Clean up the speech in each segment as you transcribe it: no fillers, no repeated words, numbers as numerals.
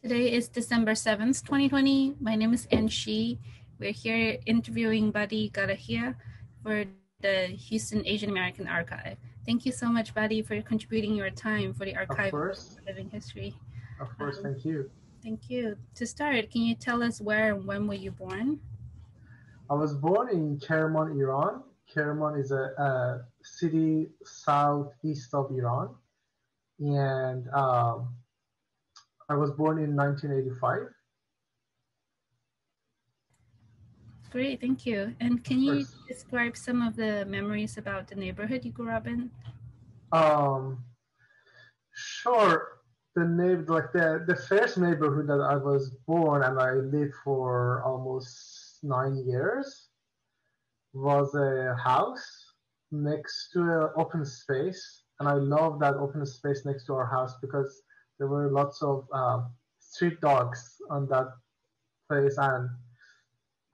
Today is December 7th, 2020. My name is Anshi. We're here interviewing Buddy Garahia for the Houston Asian American Archive. Thank you so much, Buddy, for contributing your time for the Of archive of course, living history. Um, thank you. Thank you. To start, can you tell us where and when were you born? I was born in Kerman, Iran. Kerman is a city southeast of Iran, and I was born in 1985. Great, thank you. And Of can you course. describe some of the memories about the neighborhood you grew up in? Um, sure. The first neighborhood that I was born and I lived for almost 9 years was a house next to an open space, and I love that open space next to our house because there were lots of street dogs on that place, and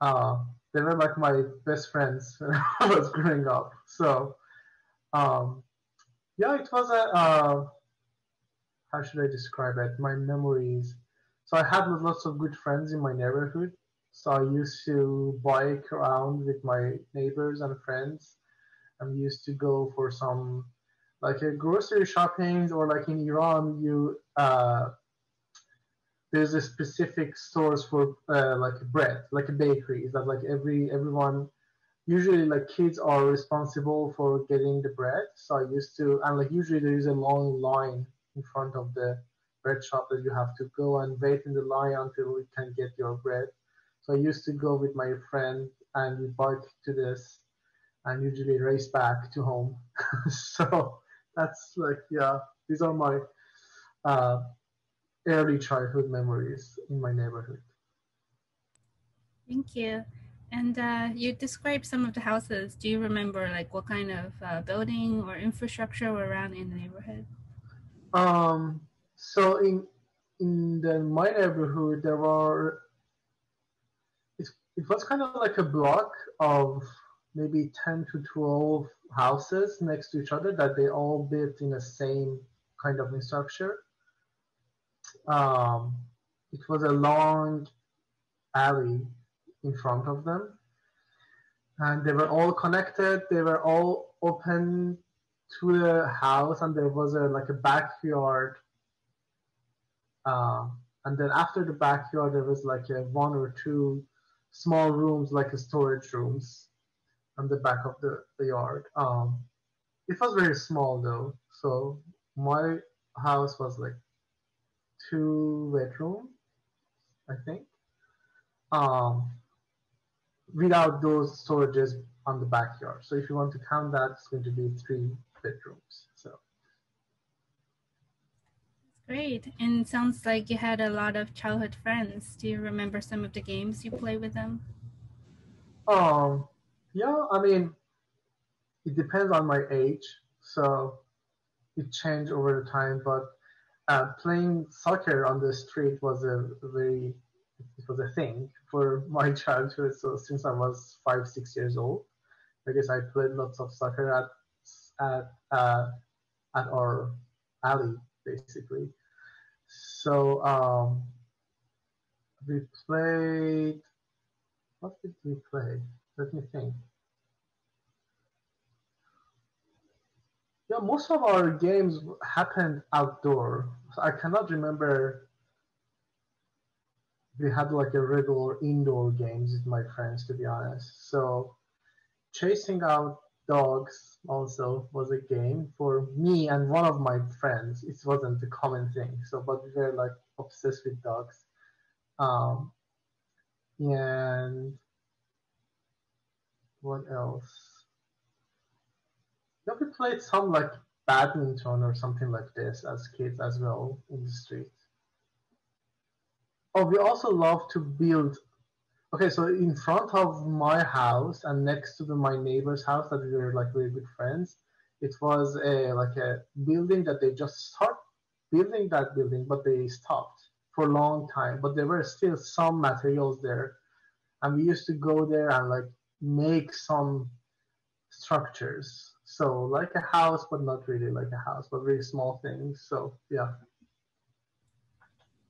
uh, they were like my best friends when I was growing up. So um, yeah, it was a how should I describe it? My memories. So I had lots of good friends in my neighborhood. So I used to bike around with my neighbors and friends. I'm used to go for some like a grocery shopping, or like in Iran, you there's a specific stores for like bread, like a bakery. That like everyone usually like kids are responsible for getting the bread. So I used to, and like usually there is a long line in front of the bread shop that you have to go and wait in the line until you can get your bread. So I used to go with my friend and we bike to this and usually race back to home. So that's like, yeah, these are my uh, early childhood memories in my neighborhood. Thank you. And you described some of the houses. Do you remember like what kind of building or infrastructure were around in the neighborhood? Um, so my neighborhood, it was kind of like a block of maybe 10 to 12 houses next to each other that they all built in the same kind of structure. Um, it was a long alley in front of them, and they were all connected. They were all open to the house, and there was a like a backyard. And then after the backyard, there was like a one or two small rooms, like a storage rooms, on the back of the yard. It was very small though, so my house was like 2 bedroom, I think. Um, Without those storages on the backyard. So if you want to count that, it's going to be 3 bedrooms. So Great. And sounds like you had a lot of childhood friends. Do you remember some of the games you play with them? um, yeah, I mean it depends on my age. So it changed over the time, but playing soccer on the street was a very it was a thing for my childhood. So since I was 5 6 years old, I guess I played lots of soccer at uh, at our alley basically. So we played. What did we play? Let me think. Yeah, most of our games happened outdoor. So I cannot remember we had like a regular indoor games with my friends, to be honest. So chasing out dogs also was a game for me and one of my friends. It wasn't a common thing. So, but we were like obsessed with dogs. Um, and what else? Yeah, we played some like badminton or something like this as kids as well in the street. Oh, we also love to build. Okay, so in front of my house and next to my neighbor's house that we were like very good friends, it was a like a building that they just start building that building, but they stopped for a long time. But there were still some materials there, and we used to go there and like make some structures. So like a house, but not really like a house, but very small things. So yeah.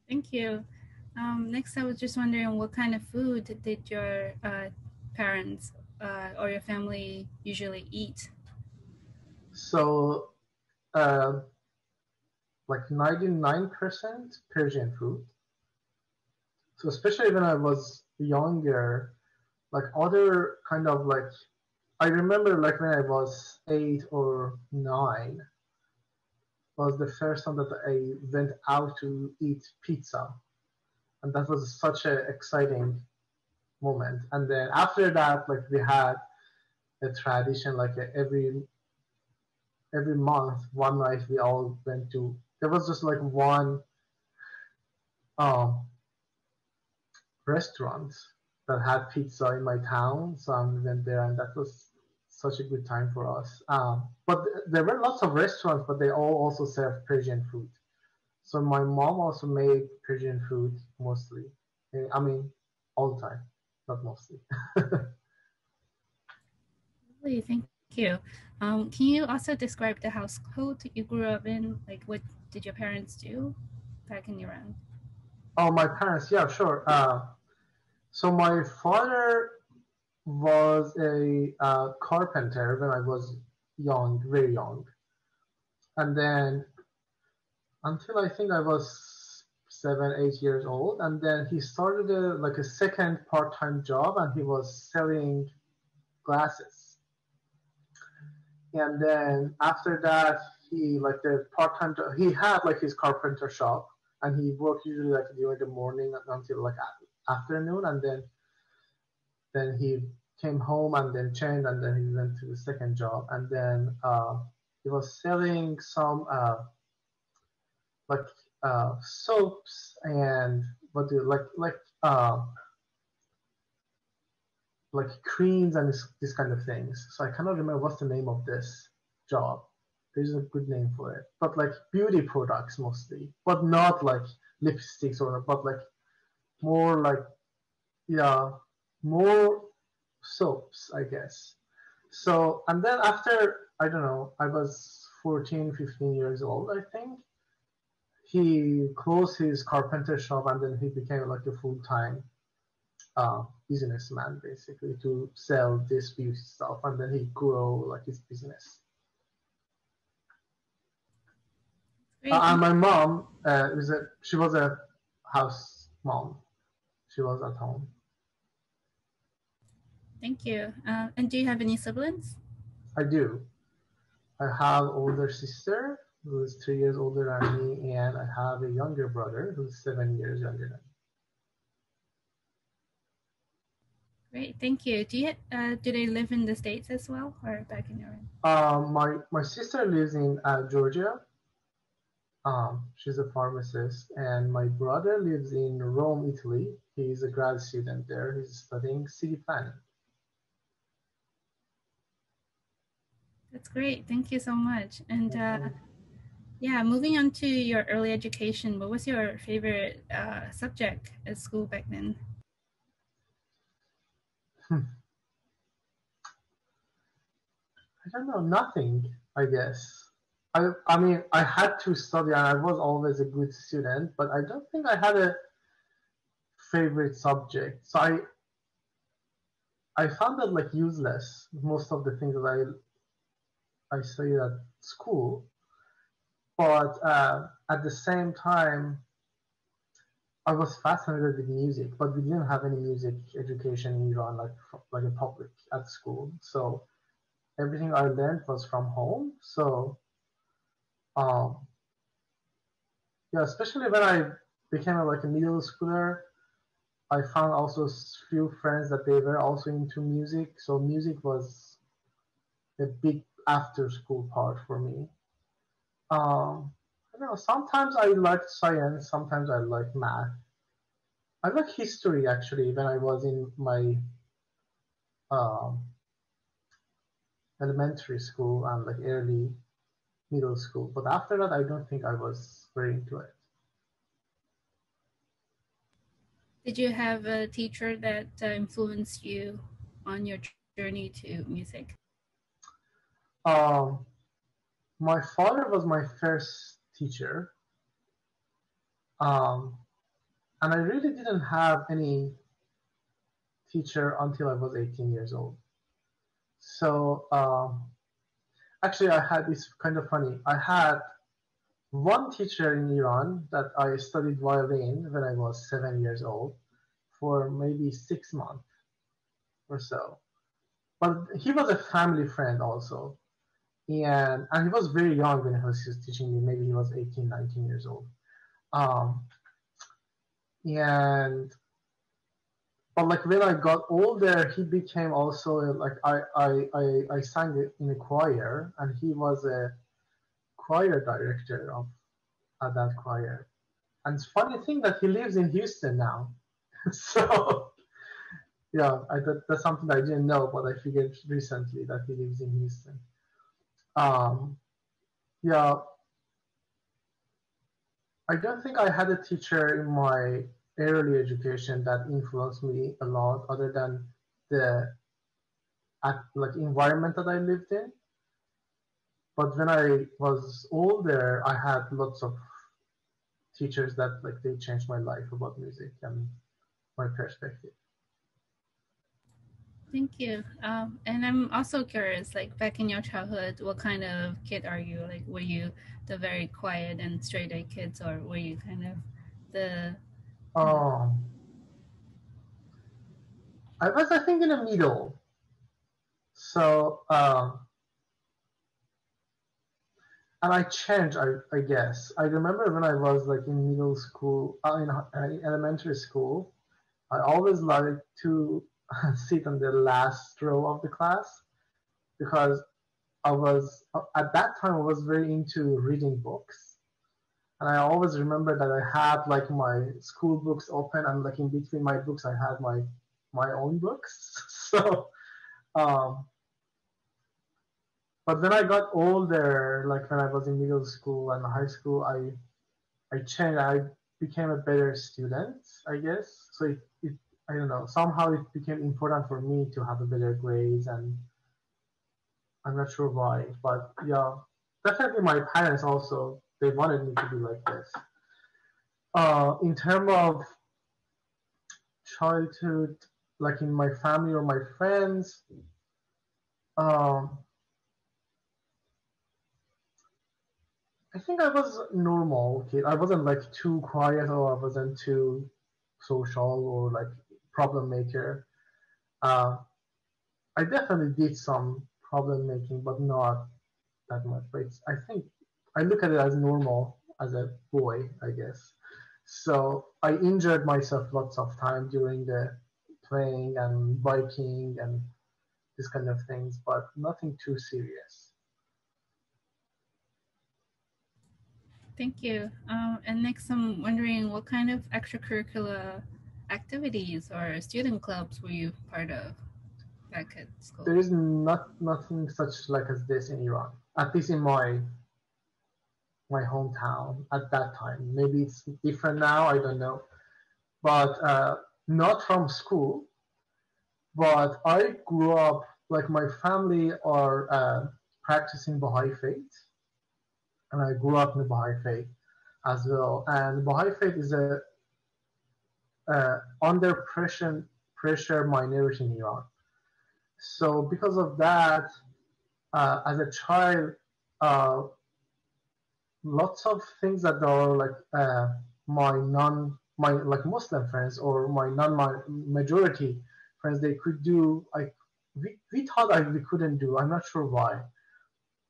Thank you. Next, I was just wondering what kind of food did your parents or your family usually eat? So, uh, like 99% Persian food. So especially when I was younger, like other kind of like I remember like when I was 8 or 9 was the first time that I went out to eat pizza, and that was such an exciting moment. And then after that, like we had a tradition, like every month, one night we all went to. There was just like one um, restaurant that had pizza in my town, so I went there, and that was such a good time for us. But there were lots of restaurants, but they all also served Persian food. So my mom also made Persian food mostly. I mean, all the time, not mostly. Lovely, thank you. Can you also describe the household you grew up in? Like, what did your parents do back in Iran? Oh, my parents, yeah, sure. So my father was a carpenter when I was young, very young, and then until I think I was 7, 8 years old, and then he started like a second part-time job, and he was selling glasses. And then after that, he like the part-time job, he had like his carpenter shop, and he worked usually like during the morning until like afternoon, and then he came home and then changed, and then he went to the second job, and then he was selling some like soaps and what do uh, like creams and this kind of things. So I cannot remember what's the name of this job. There's a good name for it, but like beauty products mostly, but not like lipsticks or but like more like yeah, more soaps, I guess. So and then after I don't know, I was 14, 15 years old, I think. He closed his carpenter shop and then he became like a full-time businessman basically to sell this beauty stuff, and then he grew like his business. Great, And thank my mom she was a house mom. She was at home. you. And do you have any siblings? I do. I have older sister who's 3 years older than me, and I have a younger brother who's 7 years younger than me. Great, thank you. Do they live in the States as well or back in Iran? My sister lives in Georgia. She's a pharmacist, and my brother lives in Rome, Italy. He's a grad student there. He's studying city planning. That's great. Thank you so much. And yeah, moving on to your early education, what was your favorite subject at school back then? I don't know, nothing, I guess. I mean, I had to study and I was always a good student, but I don't think I had a favorite subject. So I found that like useless, most of the things that I studied at school. But at the same time, I was fascinated with music, but we didn't have any music education in Iran, like a public at school. So everything I learned was from home. So um, yeah, especially when I became like a middle schooler, I found also few friends that they were also into music. So music was a big after school part for me. I don't know. Sometimes I liked science. Sometimes I liked math. I like history actually when I was in my um, elementary school and like early middle school. But after that, I don't think I was very into it. Did you have a teacher that influenced you on your journey to music? Um, my father was my first teacher. Um, And I really didn't have any teacher until I was 18 years old. So actually, I had this kind of funny. I had one teacher in Iran that I studied violin when I was 7 years old for maybe 6 months or so. But he was a family friend also. And he was very young when he was teaching me. Maybe he was 18, 19 years old. Um, and but like when I got older, he became also like I sang in a choir, and he was a choir director of that choir. And it's funny thing that he lives in Houston now. So yeah, that's something I didn't know, but I figured recently that he lives in Houston. Um, yeah, I don't think I had a teacher in my early education that influenced me a lot, other than the like environment that I lived in. But when I was older, I had lots of teachers that like they changed my life about music and my perspective. Thank you. And I'm also curious, like back in your childhood, what kind of kid are you? Like, were you the very quiet and straight A kids, or were you kind of the kind of? Um, I was, I think, in the middle. So, and I changed, I guess. I remember when I was like in middle school, in elementary school, I always liked to sit on the last row of the class because I was, at that time, I was very into reading books. And I always remember that I had like my school books open, and like in between my books, I had my own books. So, um, but when I got older, like when I was in middle school and high school, I changed. I became a better student, I guess. So it I don't know. Somehow it became important for me to have a better grades, and I'm not sure why, but yeah, definitely my parents also they wanted me to be like this. In terms of childhood, like in my family or my friends, um, I think I was normal kid. I wasn't like too quiet, or I wasn't too social or like problem maker. Uh, I definitely did some problem making, but not that much. But I think I look at it as normal as a boy, I guess. So I injured myself lots of time during the playing and biking and this kind of things, but nothing too serious. Thank you. And next, I'm wondering what kind of extracurricular activities or student clubs were you part of back at school? There is nothing such like as this in Iran, at least in my hometown at that time. Maybe it's different now, I don't know. But not from school, but I grew up, like my family are practicing Baha'i faith, and I grew up in the Baha'i faith as well. And Baha'i faith is a under pressure minority in Iran. So because of that, as a child, uh, lots of things that are like my like Muslim friends or my non majority friends they could do. We thought we couldn't do. I'm not sure why.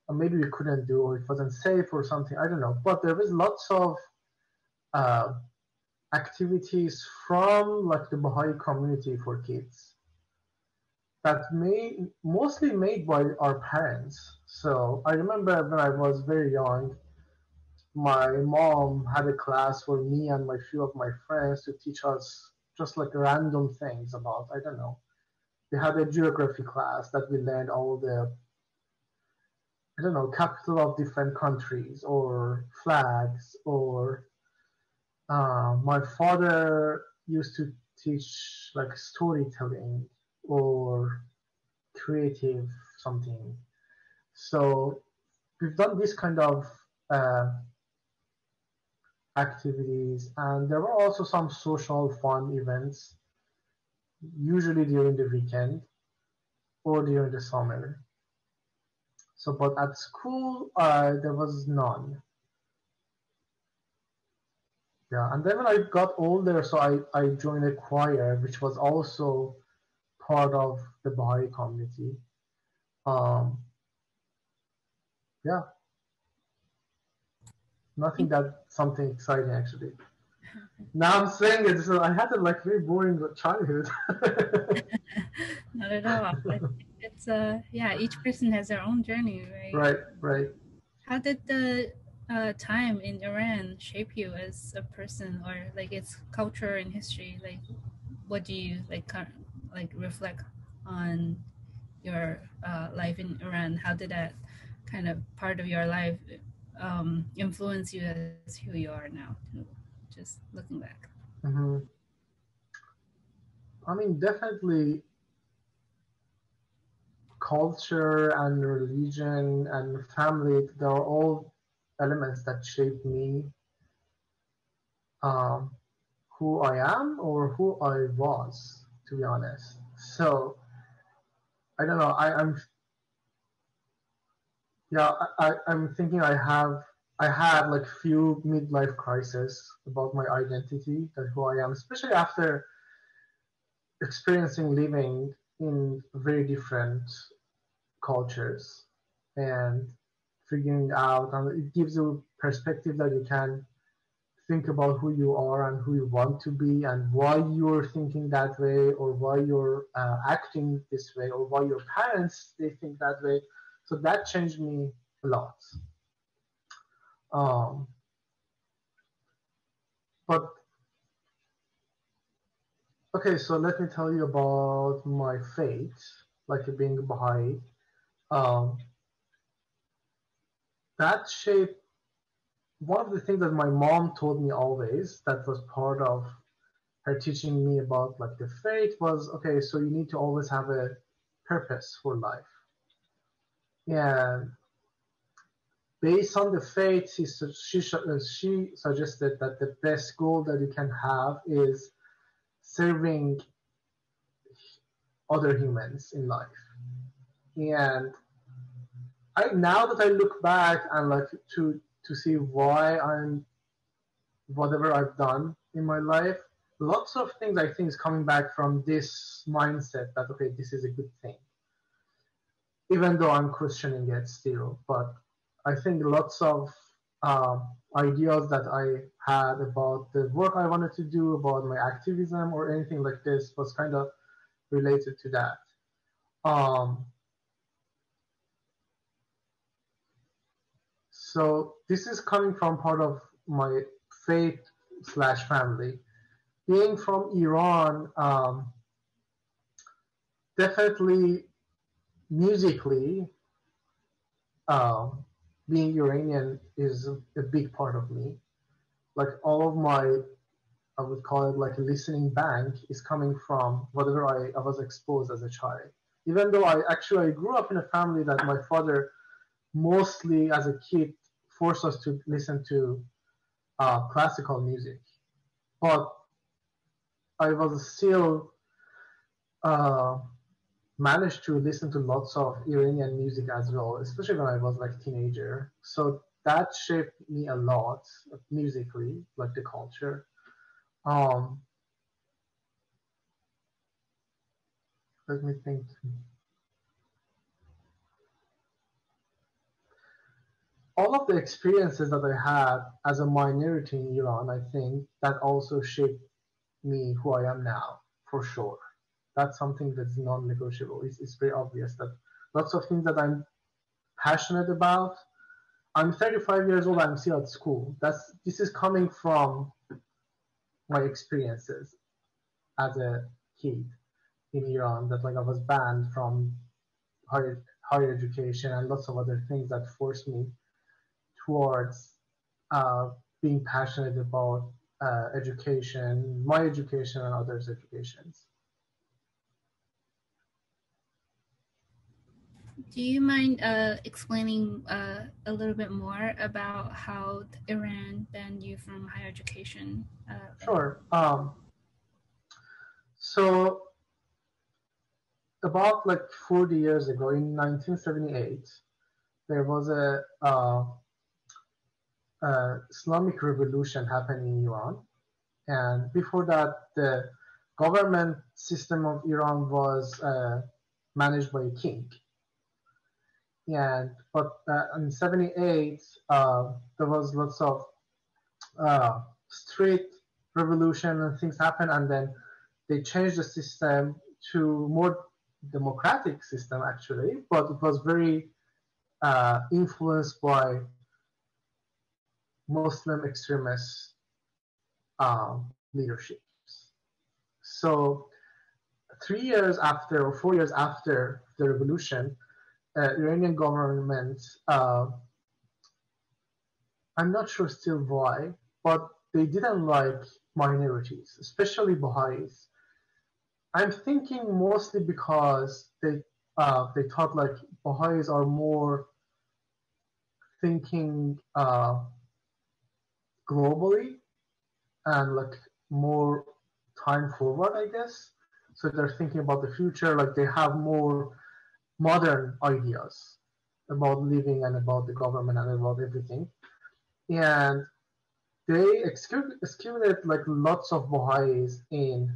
Or maybe we couldn't do, or it wasn't safe, or something. I don't know. But there was lots of uh, activities from like the Baha'i community for kids that mostly made by our parents. So I remember when I was very young, my mom had a class for me and my few of my friends to teach us just like random things about, I don't know. We had a geography class that we learned all the, I don't know, capital of different countries or flags, or my father used to teach like storytelling or creative something. So we've done this kind of uh, activities, and there were also some social fun events, usually during the weekend or during the summer. So, but at school, there was none. Yeah, and then when I got older, so I joined a choir, which was also part of the Baha'i community. Um, yeah, nothing that something exciting actually. Now I'm saying it, so I had a like very boring childhood. Not at all. It's yeah, each person has their own journey, right? Right, right. How did the time in Iran shape you as a person, or like its culture and history? Like, what do you like like reflect on your life in Iran? How did that kind of part of your life influence you as who you are now? Just looking back. Hmm. I mean, definitely culture and religion and family, they are all elements that shape me, um, who I am or who I was, to be honest. So I don't know. I'm yeah. I'm thinking I had like few midlife crises about my identity and who I am, especially after experiencing living in very different cultures and figuring out, and it gives you perspective that you can think about who you are and who you want to be and why you're thinking that way or why you're acting this way or why your parents they think that way. So that changed me a lot. um, but okay, so let me tell you about my faith, like being Baha'i. um, that shaped one of the things that my mom told me always, that was part of her teaching me about like the faith, was okay, so you need to always have a purpose for life. And based on the faith, she suggested that the best goal that you can have is serving other humans in life. And I, now that I look back and like to see why I'm whatever I've done in my life, lots of things I think is coming back from this mindset that okay, this is a good thing, even though I'm questioning it still. But I think lots of ideas that I had about the work I wanted to do, about my activism or anything like this, was kind of related to that. Um, so this is coming from part of my faith slash family. Being from Iran, definitely musically, um, being Iranian is a big part of me. Like all of my, I would call it like a listening bank, is coming from whatever I was exposed as a child. Even though I grew up in a family that my father mostly as a kid forced us to listen to classical music, but I was still uh, managed to listen to lots of Iranian music as well, especially when I was like teenager. So that shaped me a lot musically, like the culture. Um, Let me think. All of the experiences that I had as a minority in Iran, I think that also shaped me who I am now, for sure. That's something that's non-negotiable. It's very obvious that lots of things that I'm passionate about. I'm 35 years old. I'm still at school. This is coming from my experiences as a kid in Iran. That like I was banned from higher education and lots of other things that forced me towards uh, being passionate about education, my education, and others' educations. Do you mind explaining a little bit more about how Iran banned you from higher education? Sure. So about like 40 years ago, in 1978, there was a Islamic revolution happening in Iran, and before that, the government system of Iran was managed by a king. And but in '78, there was lots of street revolution and things happened, and then they changed the system to more democratic system actually, but it was very influenced by Muslim extremist leaderships. So 3 years after or 4 years after the revolution, Iranian government, I'm not sure still why, but they didn't like minorities, especially Baha'is. I'm thinking mostly because they thought like Baha'is are more thinking globally and like more time forward, I guess. So they're thinking about the future, like they have more modern ideas about living and about the government and about everything. And they excluded like lots of Baha'is in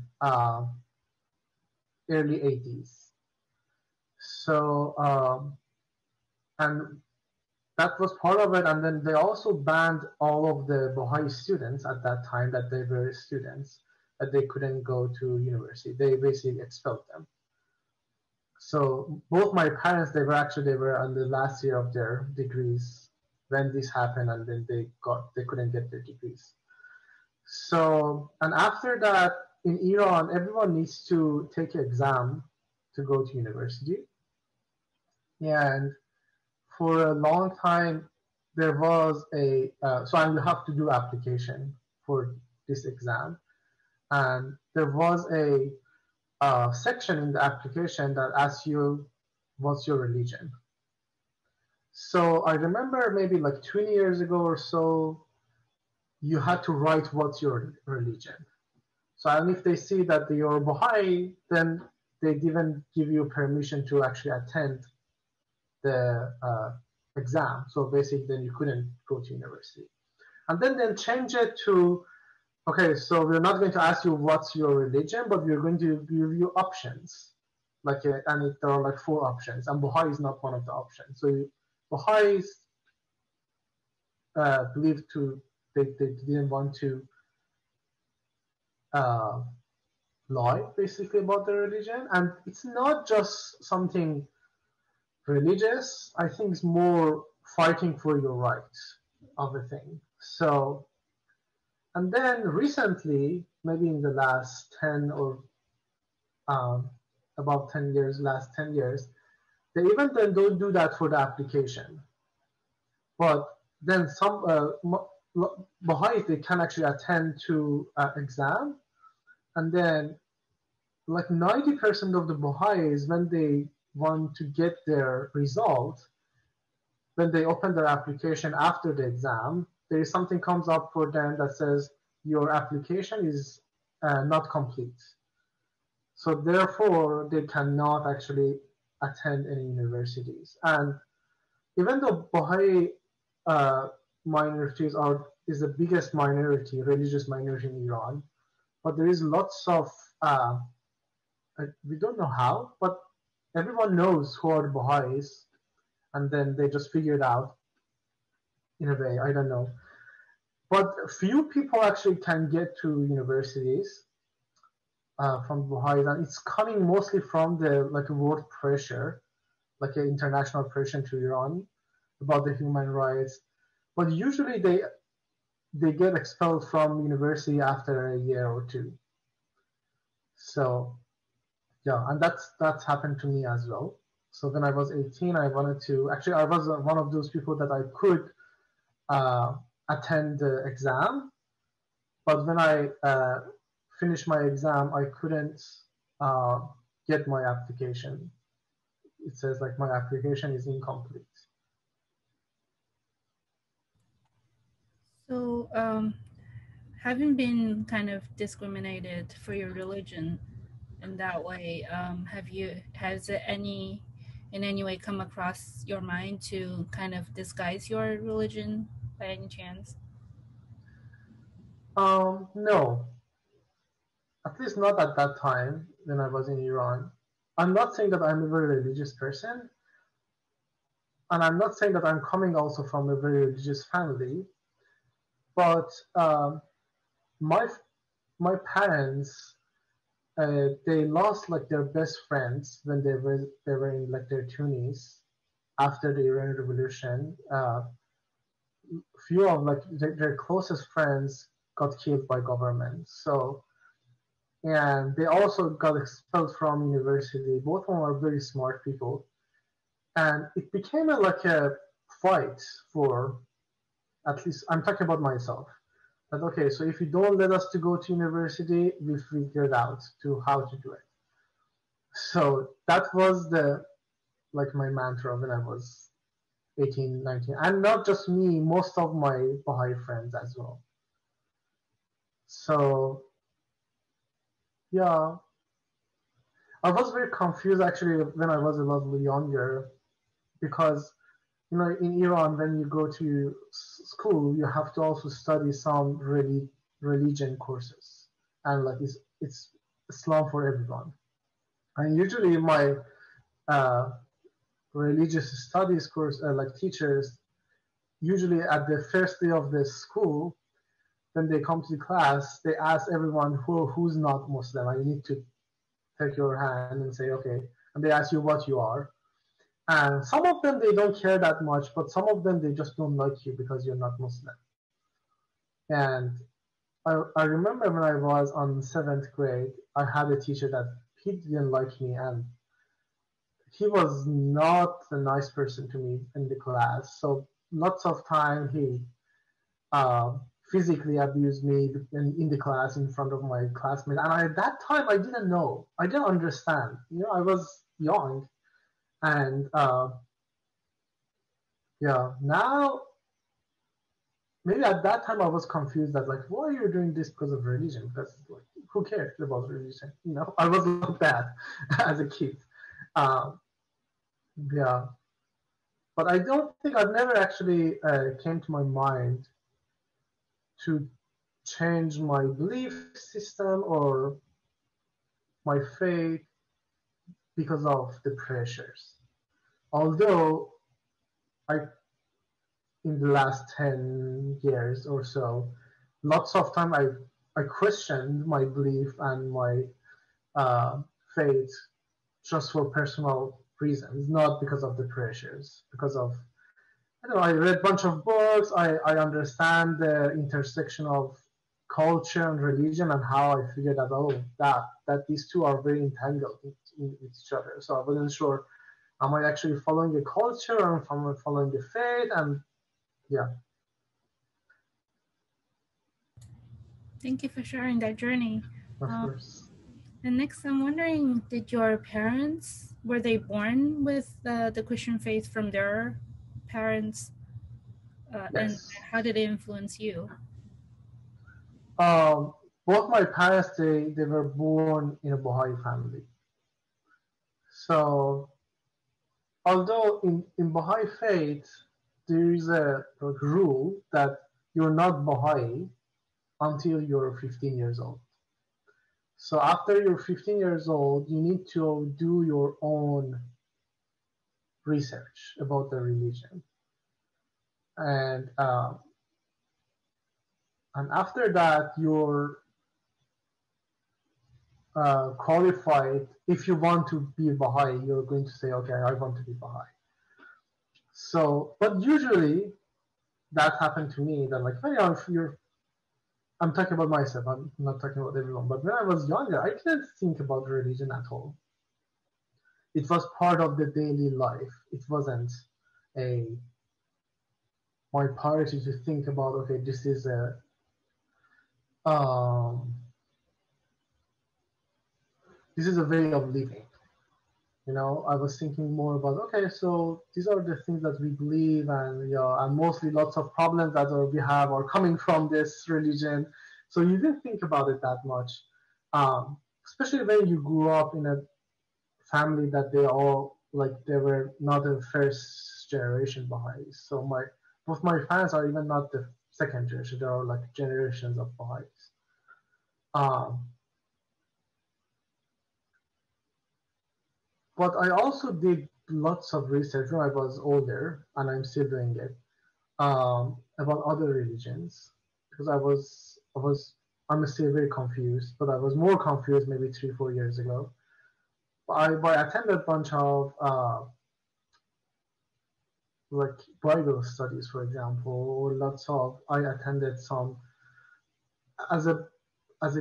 early 80s. So and that was part of it. And then they also banned all of the Baha'i students at that time that they were students, that they couldn't go to university. They basically expelled them. So both my parents, they were on the last year of their degrees when this happened, and then they couldn't get their degrees. So, and after that, in Iran, everyone needs to take an exam to go to university. And for a long time, there was so I will have to do application for this exam. And there was a section in the application that asks you, what's your religion? So I remember maybe like 20 years ago or so, you had to write what's your religion. So and if they see that you're Baha'i, then they didn't give you permission to actually attend the exam. So basically, then you couldn't go to university. And then change it to, okay, so we're not going to ask you what's your religion, but we're going to give you options. And there are like 4 options, and Baha'i is not one of the options. So Baha'is believed they didn't want to lie basically about their religion, and it's not just something religious. I think it's more fighting for your rights of a thing. So, and then recently, maybe in the last 10 or about 10 years, last 10 years, they even then don't do that for the application. But then some Baha'is, they can actually attend to exam, and then like 90% of the Baha'is, when they want to get their result, when they open their application after the exam, there is something comes up for them that says your application is not complete. So therefore, they cannot actually attend any universities. And even though Baha'i minorities is the biggest minority, religious minority in Iran, but there is lots of we don't know how, but everyone knows who are the Baha'is, and then they just figure it out in a way. I don't know, but few people actually can get to universities from Baha'is, and it's coming mostly from the like world pressure, like an international pressure to Iran about the human rights. But usually they get expelled from university after a year or two. So yeah, and that's happened to me as well. So when I was 18, I wanted to actually I was one of those people that I could attend the exam, but when I finished my exam, I couldn't get my application it says like my application is incomplete. So, having been kind of discriminated for your religion in that way, has it in any way come across your mind to kind of disguise your religion by any chance? No, at least not at that time when I was in Iran. I'm not saying that I'm a very religious person, and I'm not saying that I'm coming also from a very religious family, but my my parents they lost like their best friends when they were in like their twenties after the Iran Revolution. Few of like their closest friends got killed by government. So and they also got expelled from university. Both of them are very smart people, and it became like a fight for at least I'm talking about myself. That okay, so if you don't let us to go to university, we figured out to how to do it. So that was the like my mantra when I was 18, 19, and not just me, most of my Baha'i friends as well. So yeah, I was very confused actually when I was a little younger because in Iran when you go to school you have to also study some religion courses and like it's Islam for everyone. And usually my uh, religious studies course like teachers usually at the first day of the school when they come to the class they ask everyone who's not Muslim and you need to take your hand and say okay and they ask you what you are. And some of them they don't care that much, but some of them they just don't like you because you're not Muslim. And I remember when I was on seventh grade, I had a teacher that he didn't like me, and he was not a nice person to me in the class. So lots of time he uh, physically abused me in the class in front of my classmates. And at that time, I didn't know, I didn't understand. I was young, and yeah, now maybe at that time I was confused that like why are you doing this because of religion? Because like who cares about religion? I was like that as a kid. Um, yeah, but I don't think I've never actually came to my mind to change my belief system or my faith because of the pressures. Although I in the last 10 years or so, lots of time I questioned my belief and my uh, faith just for personal reasons, not because of the pressures. Because of I read a bunch of books. I understand the intersection of culture and religion and how I figured that that these two are very entangled with each other. So I wasn't sure am I actually following the culture or am I following the faith? And yeah, Thank you for sharing that journey. of Um, course. and next, I'm wondering, did your parents, were they born with the Christian faith from their parents? And Yes. how did it influence you? Um, both my parents they were born in a Baha'i family. So although in Baha'i faith there is a rule that you're not Baha'i until you're 15 years old. So after you're 15 years old, you need to do your own research about the religion, and after that you're qualified. If you want to be Baha'i, you're going to say, okay, I want to be Baha'i. So, but usually that happened to me that like, hey, if you're, I'm talking about myself, I'm not talking about everyone, but when I was younger, I didn't think about religion at all. It was part of the daily life. It wasn't a my priority to think about, okay, um, this is a way of living. I was thinking more about, okay, so these are the things that we believe, and and mostly lots of problems that we have are coming from this religion. So you didn't think about it that much, especially when you grew up in a family that they were not the first generation Baha'is. So both my fans are even not the second generation; they are like generations of Baha'is. Um, But I also did lots of research when I was older, and I'm still doing it, about other religions because I'm still very confused, but I was more confused maybe 3, 4 years ago. I attended a bunch of like Bible studies, for example, or lots of I attended some as a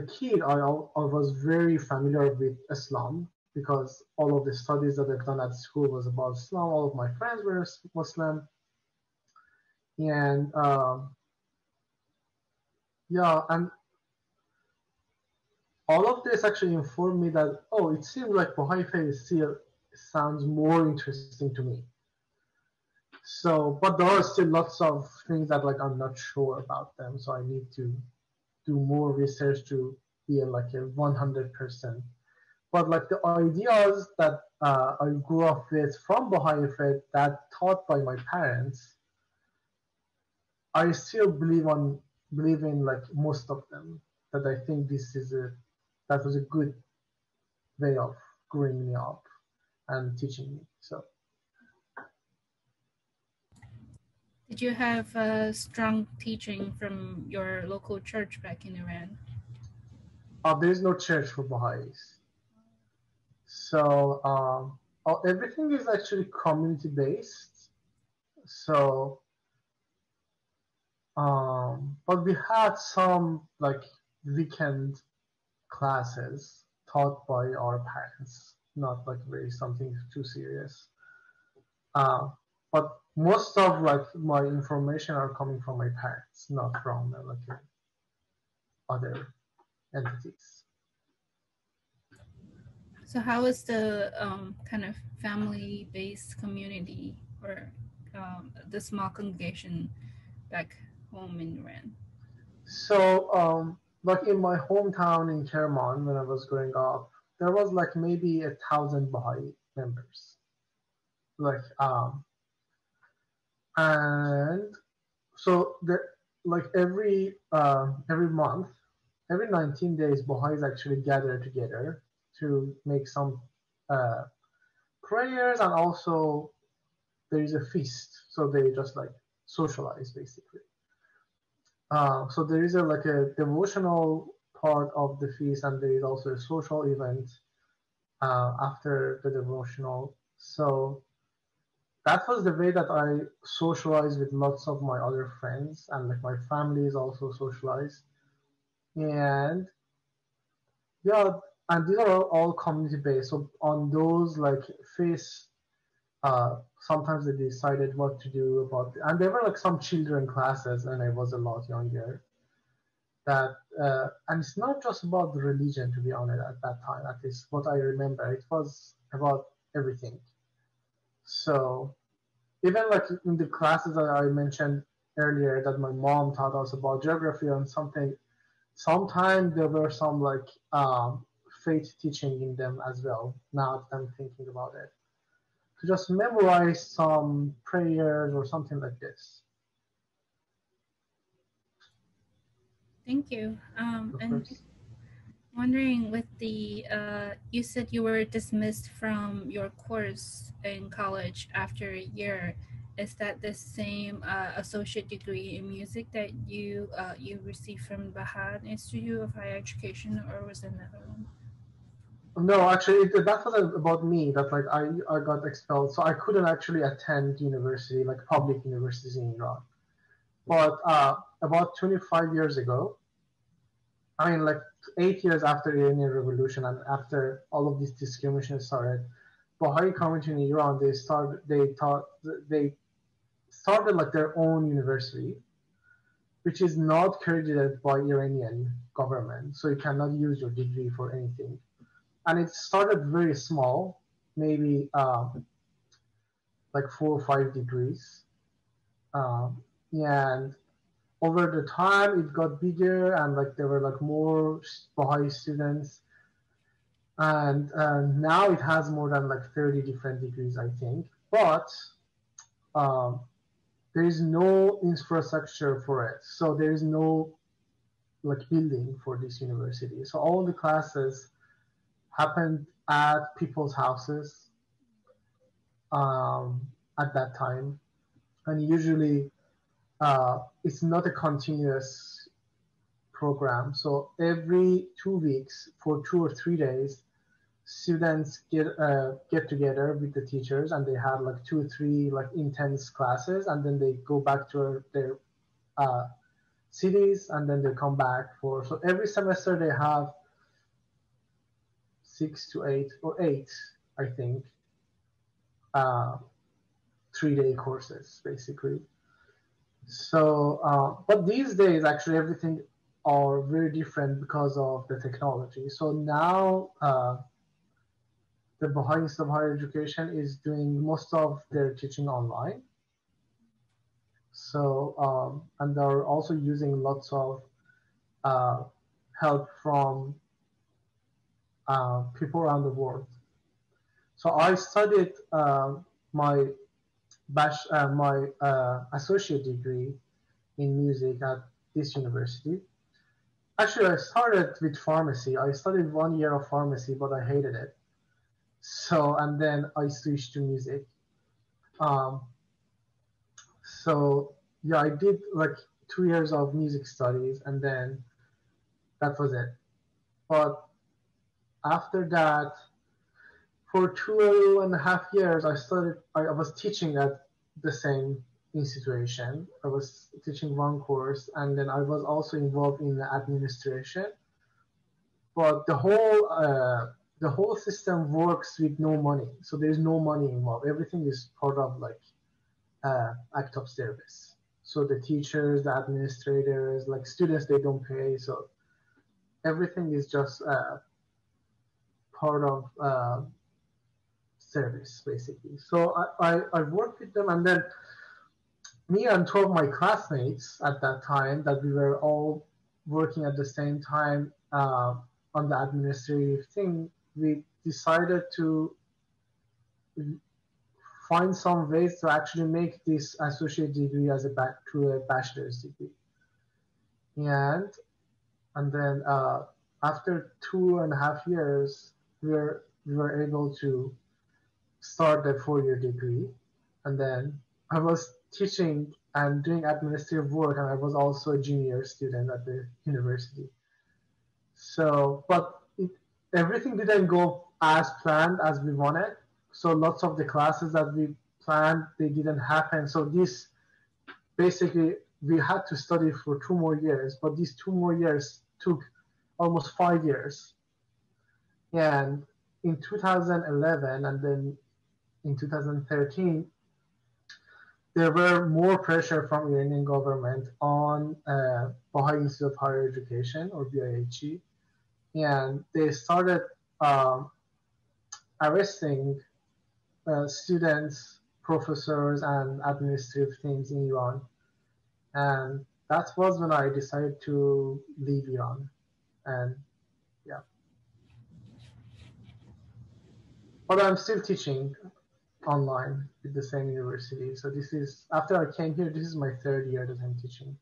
kid. I was very familiar with Islam because all of the studies that I've done at school was about Islam. All of my friends were Muslim, and yeah, and all of this actually informed me that it seems like Baha'i faith still sounds more interesting to me. So, but there are still lots of things that like I'm not sure about them, so I need to do more research to be like a 100%. But like the ideas that I grew up with from Baha'i faith that taught by my parents, I still believe in like most of them. That I think that was a good way of growing me up and teaching me. So Did you have a strong teaching from your local church back in Iran? there is no church for Baha'is. So everything is actually community based. So but we had some like weekend classes taught by our parents, not like very something too serious. But most of like my information are coming from my parents, not from like other entities. So how is the kind of family-based community or the small congregation back home in Iran? So like in my hometown in Kerman, when I was growing up, there was like maybe 1,000 Baha'i members. Like and so like every month, every 19 days, Baha'is actually gather together to make some uh, prayers, and also there is a feast. So they just like socialize basically. So there is like a devotional part of the feast, and there is also a social event after the devotional. So that was the way that I socialized with lots of my other friends, and like my family is also socialized. And yeah, and these are all community based. So on those like face, sometimes they decided what to do about, and there were like some children classes, and I was a lot younger. That and it's not just about the religion, to be honest. At that time, at least what I remember, it was about everything. So even like in the classes that I mentioned earlier that my mom taught us about geography and something, sometimes there were some like faith teaching in them as well. Now that I'm thinking about it, to just memorize some prayers or something like this. Thank you. Of And course. wondering with the you said you were dismissed from your course in college after a year. Is that the same associate degree in music that you received from Bahad Institute of Higher Education, or was it another one? No, actually, that was about me. That like I got expelled, so I couldn't actually attend university, like public universities in Iran. But about 25 years ago, I mean, like 8 years after the Iranian Revolution and after all of this discrimination started, Baha'i community in Iran they started like their own university, which is not credited by Iranian government, so you cannot use your degree for anything. And it started very small, maybe like 4 or 5 degrees. And over the time it got bigger, and like there were like more Baha'i students, and now it has more than like 30 different degrees, I think. But um, there is no infrastructure for it, so there is no like building for this university. So all the classes happened at people's houses um, at that time, and usually it's not a continuous program. So every 2 weeks for 2 or 3 days, students get together with the teachers, and they have like 2 or 3 like intense classes, and then they go back to their uh, cities, and then they come back for. So every semester they have 6 to 8 or 8, I think, uh, 3-day courses basically. So, but these days, actually, everything are very different because of the technology. So now, the Baha'i Institute of Higher Education is doing most of their teaching online. So, and they're also using lots of uh, help from people around the world. So I studied my associate degree in music at this university. Actually, I started with pharmacy. I studied 1 year of pharmacy, but I hated it. So, and then I switched to music. Um, so yeah, I did like 2 years of music studies, and then that was it. But after that, for 2.5 years, I was teaching at the same institution. I was teaching one course, and then I was also involved in the administration. But the whole system works with no money, so there's no money involved. Everything is part of like act of service. So the teachers, the administrators, like students, they don't pay. So everything is just part of service, basically. So I worked with them, and then me and 2 of my classmates at that time, that we were all working at the same time on the administrative thing, we decided to find some ways to actually make this associate degree as to a bachelor's degree. And then after 2.5 years, we were able to start the 4-year degree. And then I was teaching and doing administrative work, and I was also a junior student at the university. So, but everything didn't go as planned as we wanted. So lots of the classes that we planned, they didn't happen. So this basically, we had to study for 2 more years, but these 2 more years took almost 5 years. And in 2011 and then in 2013, there were more pressure from Iranian government on Baha'i Institute of Higher Education, or BIHE, and they started arresting students, professors, and administrative teams in Iran. And that was when I decided to leave Iran. And yeah, but I'm still teaching online with the same university. So this is, after I came here, this is my 3rd year that I'm teaching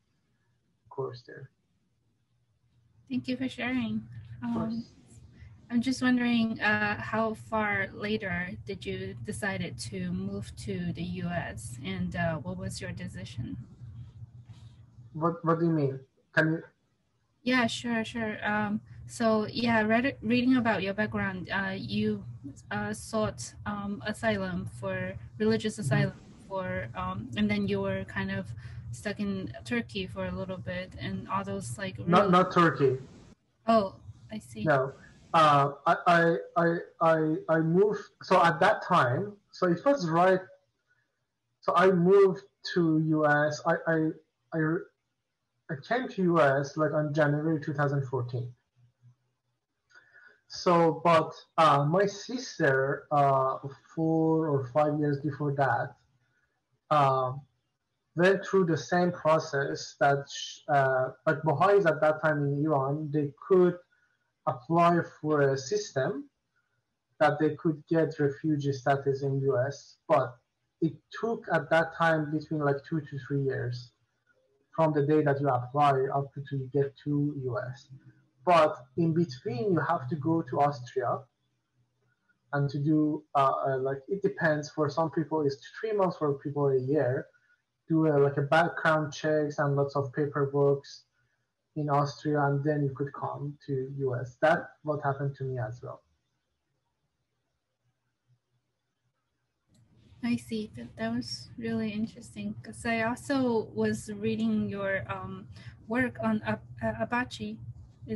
course there. Thank you for sharing. I'm just wondering, how far later did you decided to move to the U.S. and what was your decision? What do you mean? Can you? Yeah, sure. So yeah, reading about your background, you sought asylum for religious asylum for, and then you were kind of stuck in Turkey for a little bit, and all those like really... Not Turkey. Oh, I see. No, I moved. So at that time, so it was right. So I moved to US. I came to US like on January 2014. So, but my sister, 4 or 5 years before that, um, went through the same process that, but Baha'is at that time in Iran, they could apply for a system that they could get refugee status in US, but it took at that time between like 2 to 3 years from the day that you apply up to you get to US. But in between, you have to go to Austria and to do like it depends. For some people, it's 3 months. For people, a year. Do like a background checks and lots of paperwork in Austria, and then you could come to US. That's what happened to me as well. I see. That was really interesting because I also was reading your work on Apache.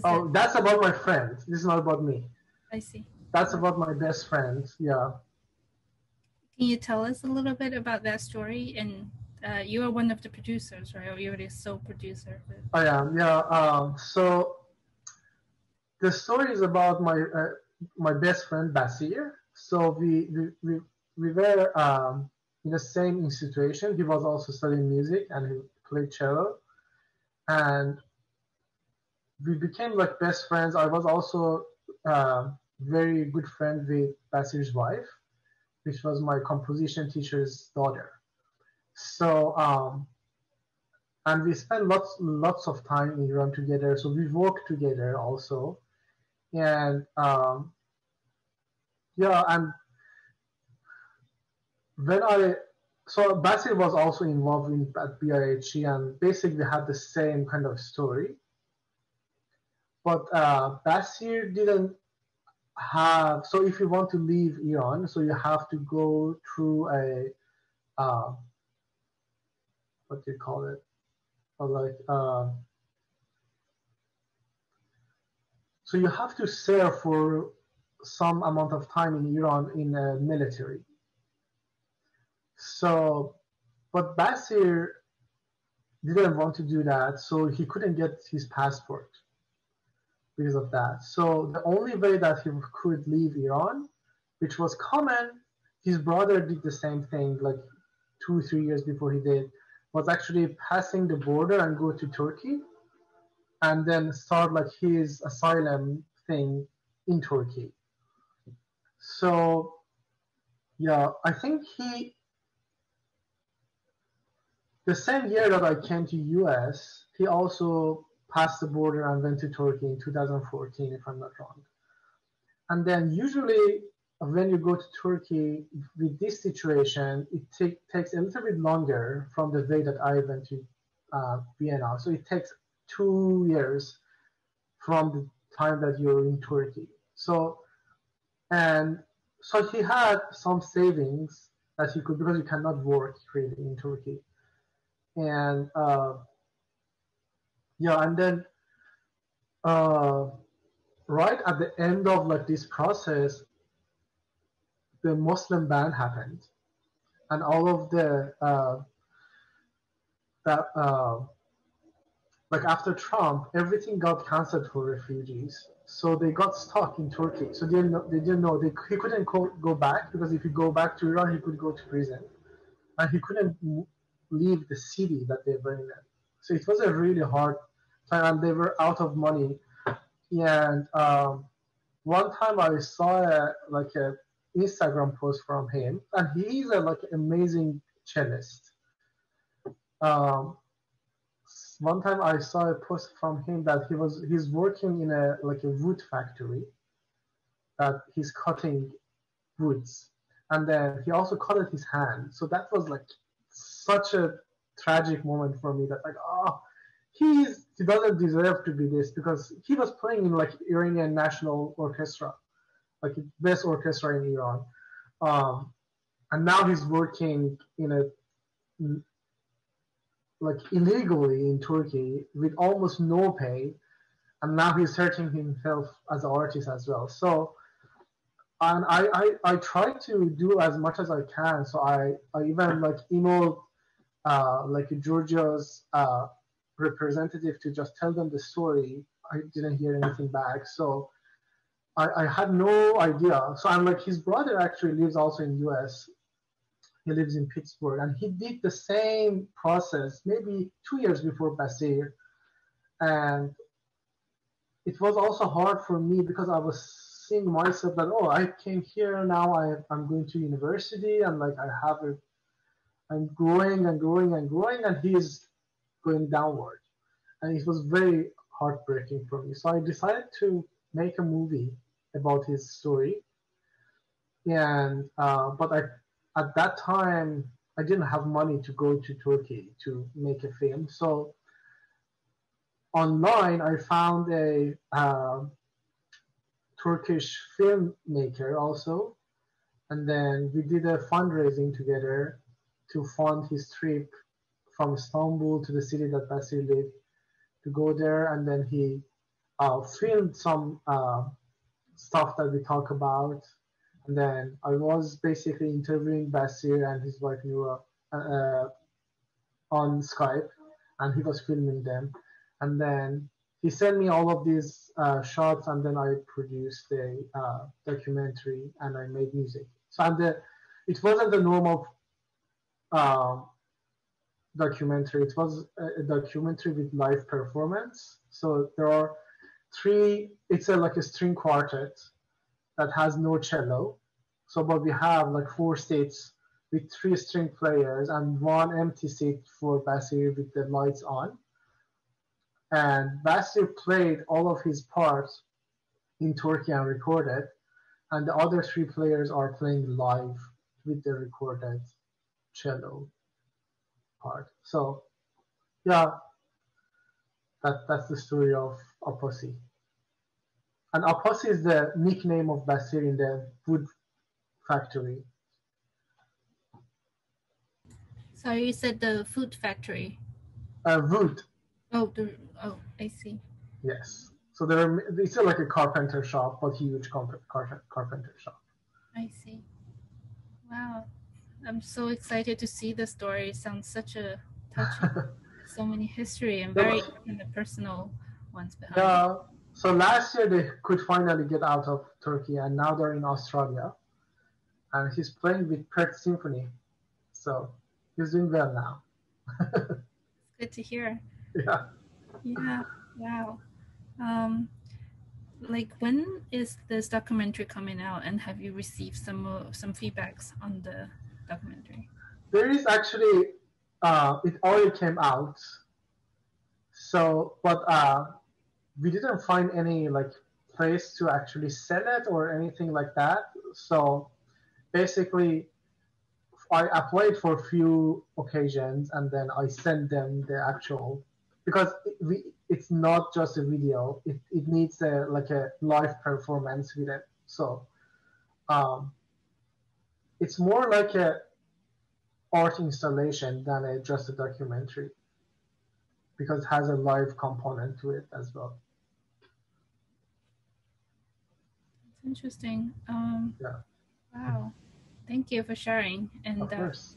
Oh, that's about my friend. This is not about me. I see. That's about my best friend. Yeah. Can you tell us a little bit about that story? And you are one of the producers, right? Or you're the sole producer? I am. Yeah. So the story is about my best friend Basir. So we were in the same institution. He was also studying music and he played cello, and we became like best friends. I was also very good friend with Basir's wife, which was my composition teacher's daughter. So and we spent lots of time in Iran together. So we worked together also, and yeah, and when I so Basir was also involved at BIHG, and basically had the same kind of story. But Basir didn't have. So if you want to leave Iran, so you have to go through a what do you call it? Or like so you have to serve for some amount of time in Iran in the military. So, but Basir didn't want to do that, so he couldn't get his passport because of that. So the only way that he could leave Iran, which was common, his brother did the same thing like 2 3 years before he did, was actually passing the border and go to Turkey and then start like his asylum thing in Turkey. So yeah, I think the same year that I came to US, he also passed the border and went to Turkey in 2014, if I'm not wrong. And then usually when you go to Turkey with this situation, it takes a little bit longer from the day that I went to Vienna. So it takes 2 years from the time that you're in Turkey. So he had some savings that he could, because you cannot work really in Turkey. And yeah, and then right at the end of like this process, the Muslim ban happened, and all of the that like after Trump, everything got canceled for refugees. So they got stuck in Turkey. So they didn't know he couldn't go back, because if he go back to Iran, he could go to prison, and he couldn't leave the city that they were in. So it was a really hard time, and they were out of money. And one time I saw a Instagram post from him, and he's like amazing cellist. One time I saw a post from him that he's working in a wood factory, that he's cutting woods, and then he also cut his hand. So that was like such a tragic moment for me, that like, oh, he doesn't deserve to be this, because he was playing in like Iranian National Orchestra, like the best orchestra in Iran, and now he's working in a like illegally in Turkey with almost no pay, and now he's hurting himself as an artist as well. So, and I try to do as much as I can. So I even like emailed like Georgia's representative to just tell them the story. I didn't hear anything back. So I had no idea. So I'm like, his brother actually lives also in US. He lives in Pittsburgh, and he did the same process maybe 2 years before Basir. And it was also hard for me because I was seeing myself that, oh, I came here now. I'm going to university, and like I'm growing and growing and growing, and he's going downward. And it was very heartbreaking for me. So I decided to make a movie about his story. And but at that time I didn't have money to go to Turkey to make a film. So online I found a Turkish filmmaker also, and then we did a fundraising together to fund his trip from Istanbul to the city that Basir lived to go there, and then he filmed some stuff that we talk about. And then I was basically interviewing Basir and his wife Nura uh, on Skype, and he was filming them. And then he sent me all of these shots, and then I produced a documentary and I made music. So it wasn't the normal um, documentary. It was a documentary with live performance. So there are three. It's like a string quartet that has no cello. So, but we have like four seats with three string players and one empty seat for Basir with the lights on. And Basir played all of his parts in Turkey and recorded, and the other three players are playing live with the recorded cello part. So, yeah, that's the story of Aposi. And Aposi is the nickname of Basir in the wood factory. So you said the food factory. Wood. Oh, I see. Yes. So it's like a carpenter shop, but huge carpenter shop. I see. Wow. I'm so excited to see the story. It sounds such a touching. So many history and very personal ones behind it. Yeah. So last year they could finally get out of Turkey, and now they're in Australia. And he's playing with Perth Symphony, so he's doing well now. It's good to hear. Yeah. Yeah. Wow. Like when is this documentary coming out, and have you received some feedbacks on the documentary? There is actually it already came out. So, but we didn't find any like place to actually sell it or anything like that. So basically, I applied for a few occasions and then I sent them the actual because it's not just a video. It needs like a live performance with it. So um, it's more like a art installation than just a documentary because it has a live component to it as well. It's interesting. Yeah. Wow. Thank you for sharing. And Of course.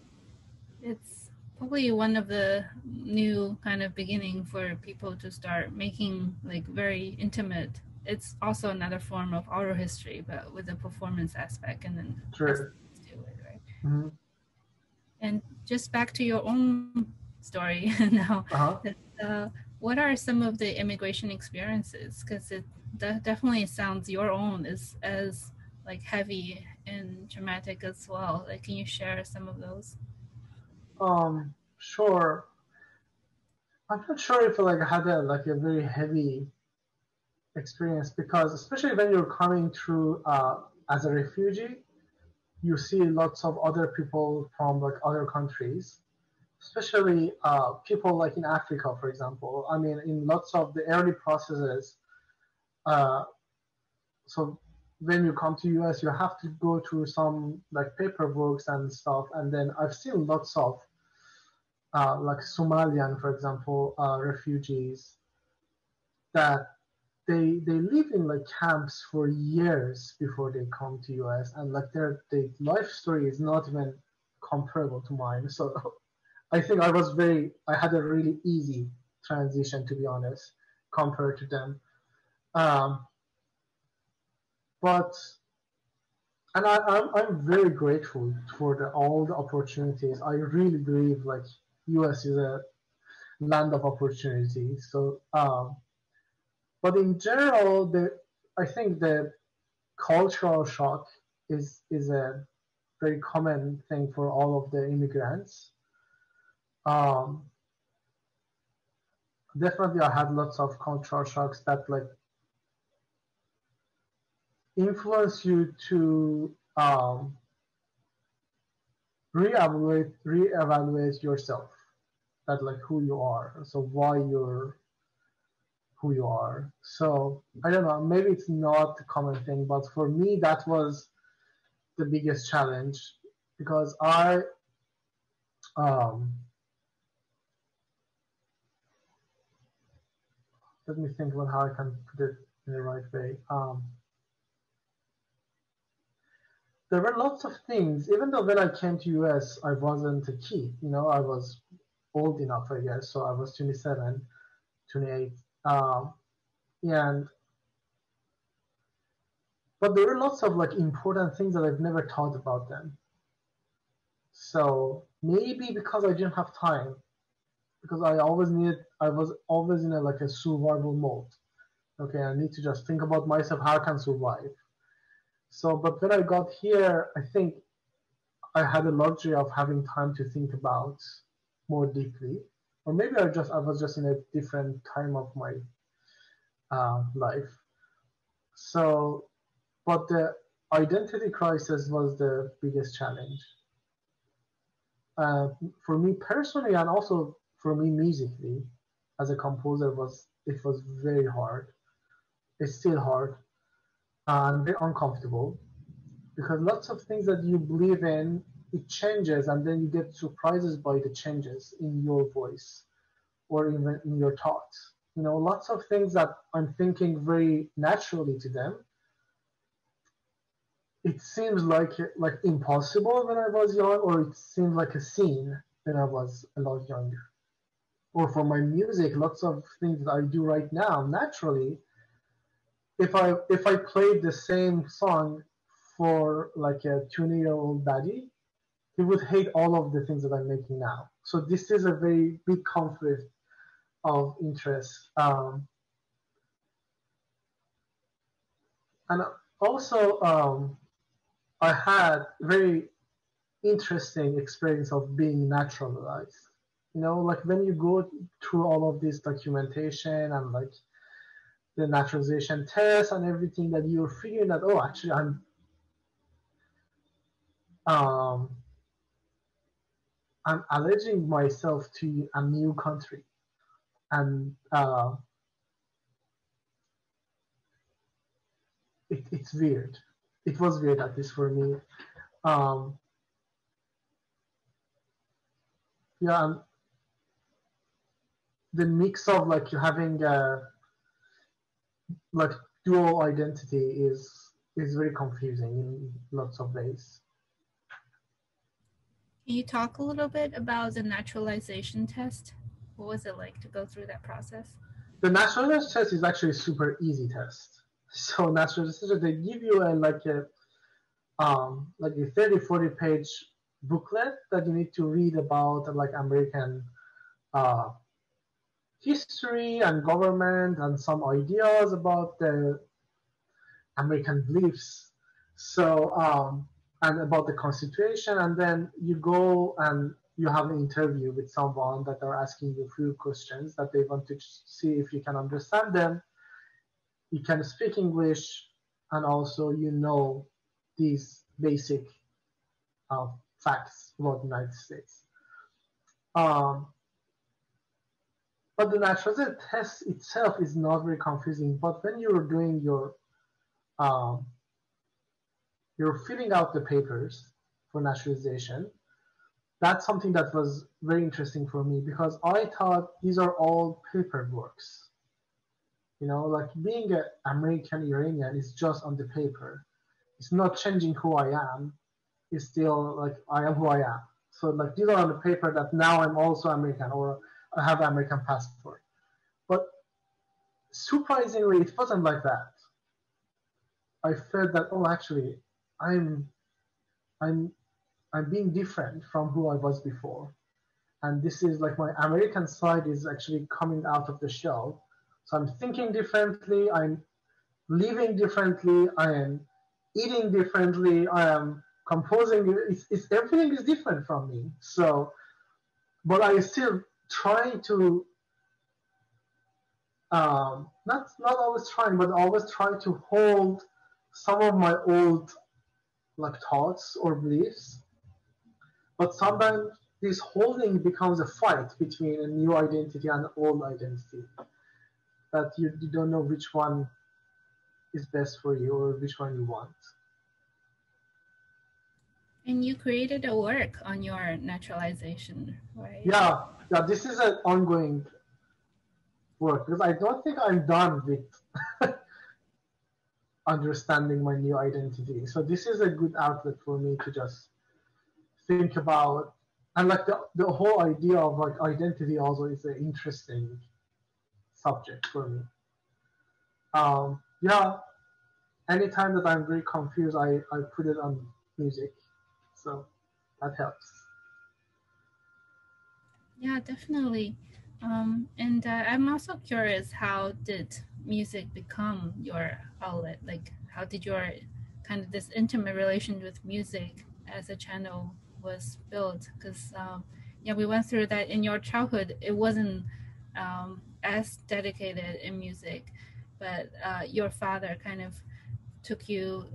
it's probably one of the new kind of beginning for people to start making like very intimate. It's also another form of oral history, but with a performance aspect, and then True. right? Mm-hmm. And just back to your own story now. Uh-huh. What are some of the immigration experiences? Because it definitely sounds your own is as like heavy and dramatic as well. Like, can you share some of those? Sure. I'm not sure if like I had a very heavy experience because especially when you're coming through as a refugee, you see lots of other people from like other countries, especially people like in Africa, for example. I mean, in lots of the early processes, uh, so when you come to US, you have to go through some like paperwork and stuff. And then I've seen lots of like Somalian, for example, refugees that they live in like camps for years before they come to US, and like their life story is not even comparable to mine. So I think I had a really easy transition, to be honest, compared to them. Um, But and I'm very grateful for all the opportunities. I really believe like U.S. is a land of opportunity. So, but in general, I think the cultural shock is a very common thing for all of the immigrants. Um, Definitely, I had lots of cultural shocks that like influence you to reevaluate yourself, that like who you are, so why you're who you are. So I don't know, maybe it's not a common thing, but for me that was the biggest challenge because um, let me think about how I can put it in the right way. There were lots of things, even though when I came to US, I wasn't a kid, I was old enough, I guess. So I was 27, 28. Um, and but there were lots of like important things that I've never thought about them. So maybe because I didn't have time, because I was always in like a survival mode. Okay, I need to just think about myself, how I can survive. So, but when I got here, I think I had the luxury of having time to think about more deeply, or maybe I was just in a different time of my life. So, but the identity crisis was the biggest challenge for me personally, and also for me musically. As a composer, it was very hard. It's still hard and very uncomfortable because lots of things that you believe in it changes, and then you get surprises by the changes in your voice or even in your thoughts. Lots of things that I'm thinking very naturally to them, it seems like impossible when I was young, or it seemed like a scene when I was a lot younger. Or for my music, lots of things that I do right now, naturally, if I played the same song for like a 20-year-old baddie, he would hate all of the things that I'm making now. So this is a very big conflict of interest. And also, I had very interesting experience of being naturalized. Like when you go through all of this documentation and like the naturalization test and everything, that you're figuring that, oh, actually um, I'm alleging myself to a new country, and it's weird. It was weird, at least for me. Um, yeah, and the mix of like having like dual identity is very confusing in lots of ways. Can you talk a little bit about the naturalization test? What was it like to go through that process? The naturalization test is actually a super easy test. So naturalization, they give you like a 30-40 page booklet that you need to read about like American uh, history and government and some ideas about the American beliefs. So and about the Constitution, and then you go and you have an interview with someone that are asking you a few questions that they want to see if you can understand them. You can speak English, and also these basic uh, facts about the United States. Um, but the naturalization test itself is not very confusing. But when you're doing um, you're filling out the papers for naturalization, that's something that was very interesting for me because I thought these are all paperworks. Like being an American Iranian is just on the paper. It's not changing who I am. It's still like I am who I am. So like these are on the paper that now I'm also American, or I have an American passport. But surprisingly, it wasn't like that. I felt that, oh, actually, I'm I'm I'm being different from who I was before, and this is like my American side is actually coming out of the shell. So I'm thinking differently. I'm living differently. I am eating differently. I am composing. It's everything is different from me. So, but I still trying to not always trying, but always try to hold some of my old like thoughts or beliefs. But sometimes this holding becomes a fight between a new identity and old identity that you don't know which one is best for you or which one you want. And you created a work on your naturalization, right? Yeah, this is an ongoing work because I don't think I'm done with understanding my new identity. So this is a good outlet for me to just think about, and like the whole idea of like identity also is an interesting subject for me. Yeah, anytime that I'm very confused, I put it on music, so that helps. Yeah, definitely. And I'm also curious, how did music become your outlet? Like, how did your kind of this intimate relation with music as a channel was built? Because yeah, we went through that in your childhood. It wasn't as dedicated in music, but your father kind of took you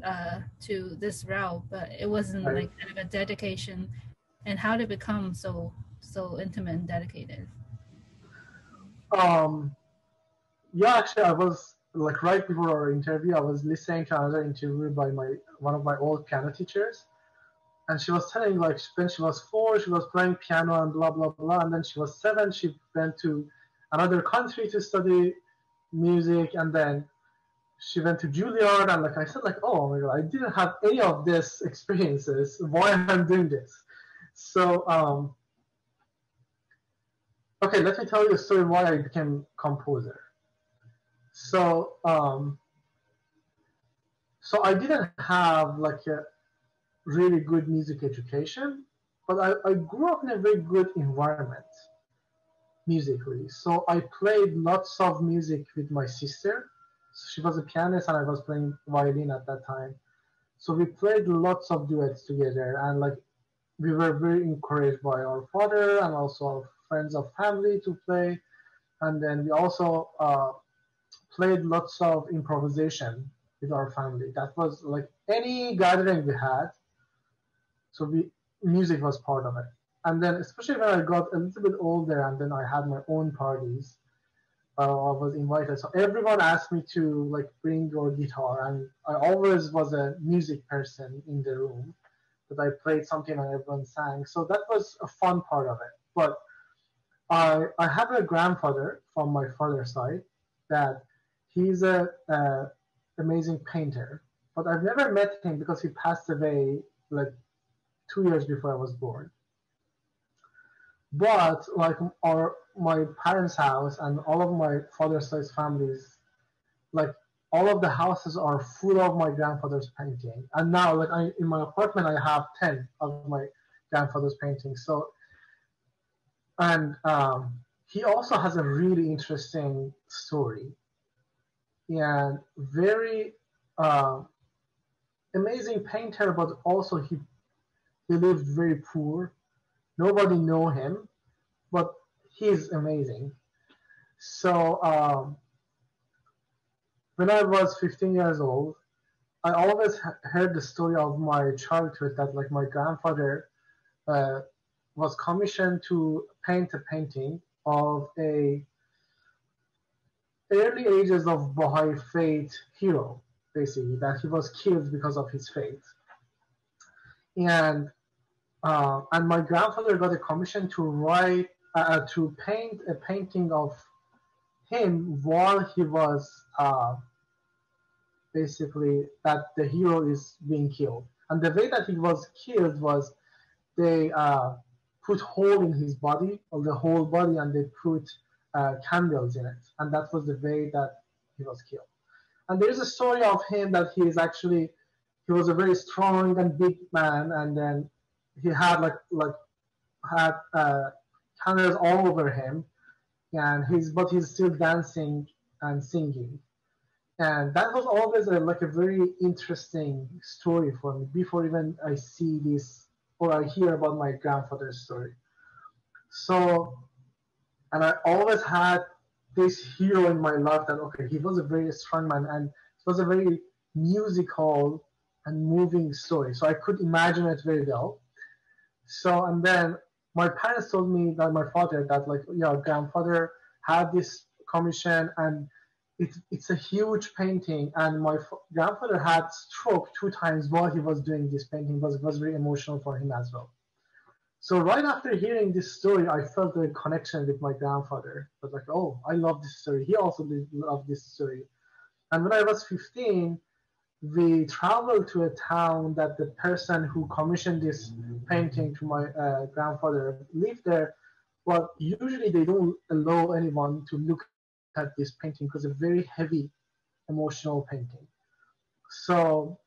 to this route, but it wasn't Right. like kind of a dedication. And how did it become so intimate and dedicated? Um, yeah, actually, I was like right before our interview, I was listening to another interview by my one of my old piano teachers, and she was telling like when she was 4, she was playing piano and blah blah blah, and then she was 7, she went to another country to study music, and then she went to Juilliard, and like I said, like, oh my god, I didn't have any of this experiences. Why I'm doing this? So okay, let me tell you a story why I became composer. So so I didn't have like a really good music education, but I grew up in a very good environment musically. So I played lots of music with my sister. She was a pianist and I was playing violin at that time. So we played lots of duets together, and like we were very encouraged by our father and also our friends of family to play. And then we also played lots of improvisation with our family. That was like any gathering we had. So we music was part of it. And then especially when I got a little bit older, and then I had my own parties, I was invited. So everyone asked me to like bring your guitar, and I always was a music person in the room. That I played something and everyone sang. So that was a fun part of it. But I have a grandfather from my father's side that he's a amazing painter. But I've never met him because he passed away like 2 years before I was born. But like our my parents' house and all of my father's side's families, like all of the houses are full of my grandfather's painting. And now, like in my apartment, I have 10 of my grandfather's paintings. So and he also has a really interesting story and very uh, amazing painter, but also he lived very poor. Nobody know him, but he's amazing. So when I was 15 years old, I always heard the story of my childhood that like my grandfather uh, was commissioned to paint a painting of a early ages of Baha'i faith hero, basically that he was killed because of his faith, and my grandfather got a commission to write to paint a painting of him while he was basically that the hero is being killed. And the way that he was killed was they put hole in his body, or the whole body, and they put candles in it, and that was the way that he was killed. And there's a story of him that he was a very strong and big man, and then he had had cameras all over him, and he's still dancing and singing. And that was always like a very interesting story for me before even I see this or I hear about my grandfather's story. So, and I always had this hero in my life that okay, he was a very strong man, and it was a very musical and moving story. So I could imagine it very well. So, and then my parents told me that my father that like yeah, grandfather had this commission, and it's a huge painting, and my grandfather had stroke 2 times while he was doing this painting. It was very emotional for him as well. So right after hearing this story, I felt a connection with my grandfather. I was like, oh, I love this story. He also loved this story. And when I was 15, we traveled to a town that the person who commissioned this painting to my grandfather lived there. Well, usually they don't allow anyone to look at this painting because it's a very heavy emotional painting. So,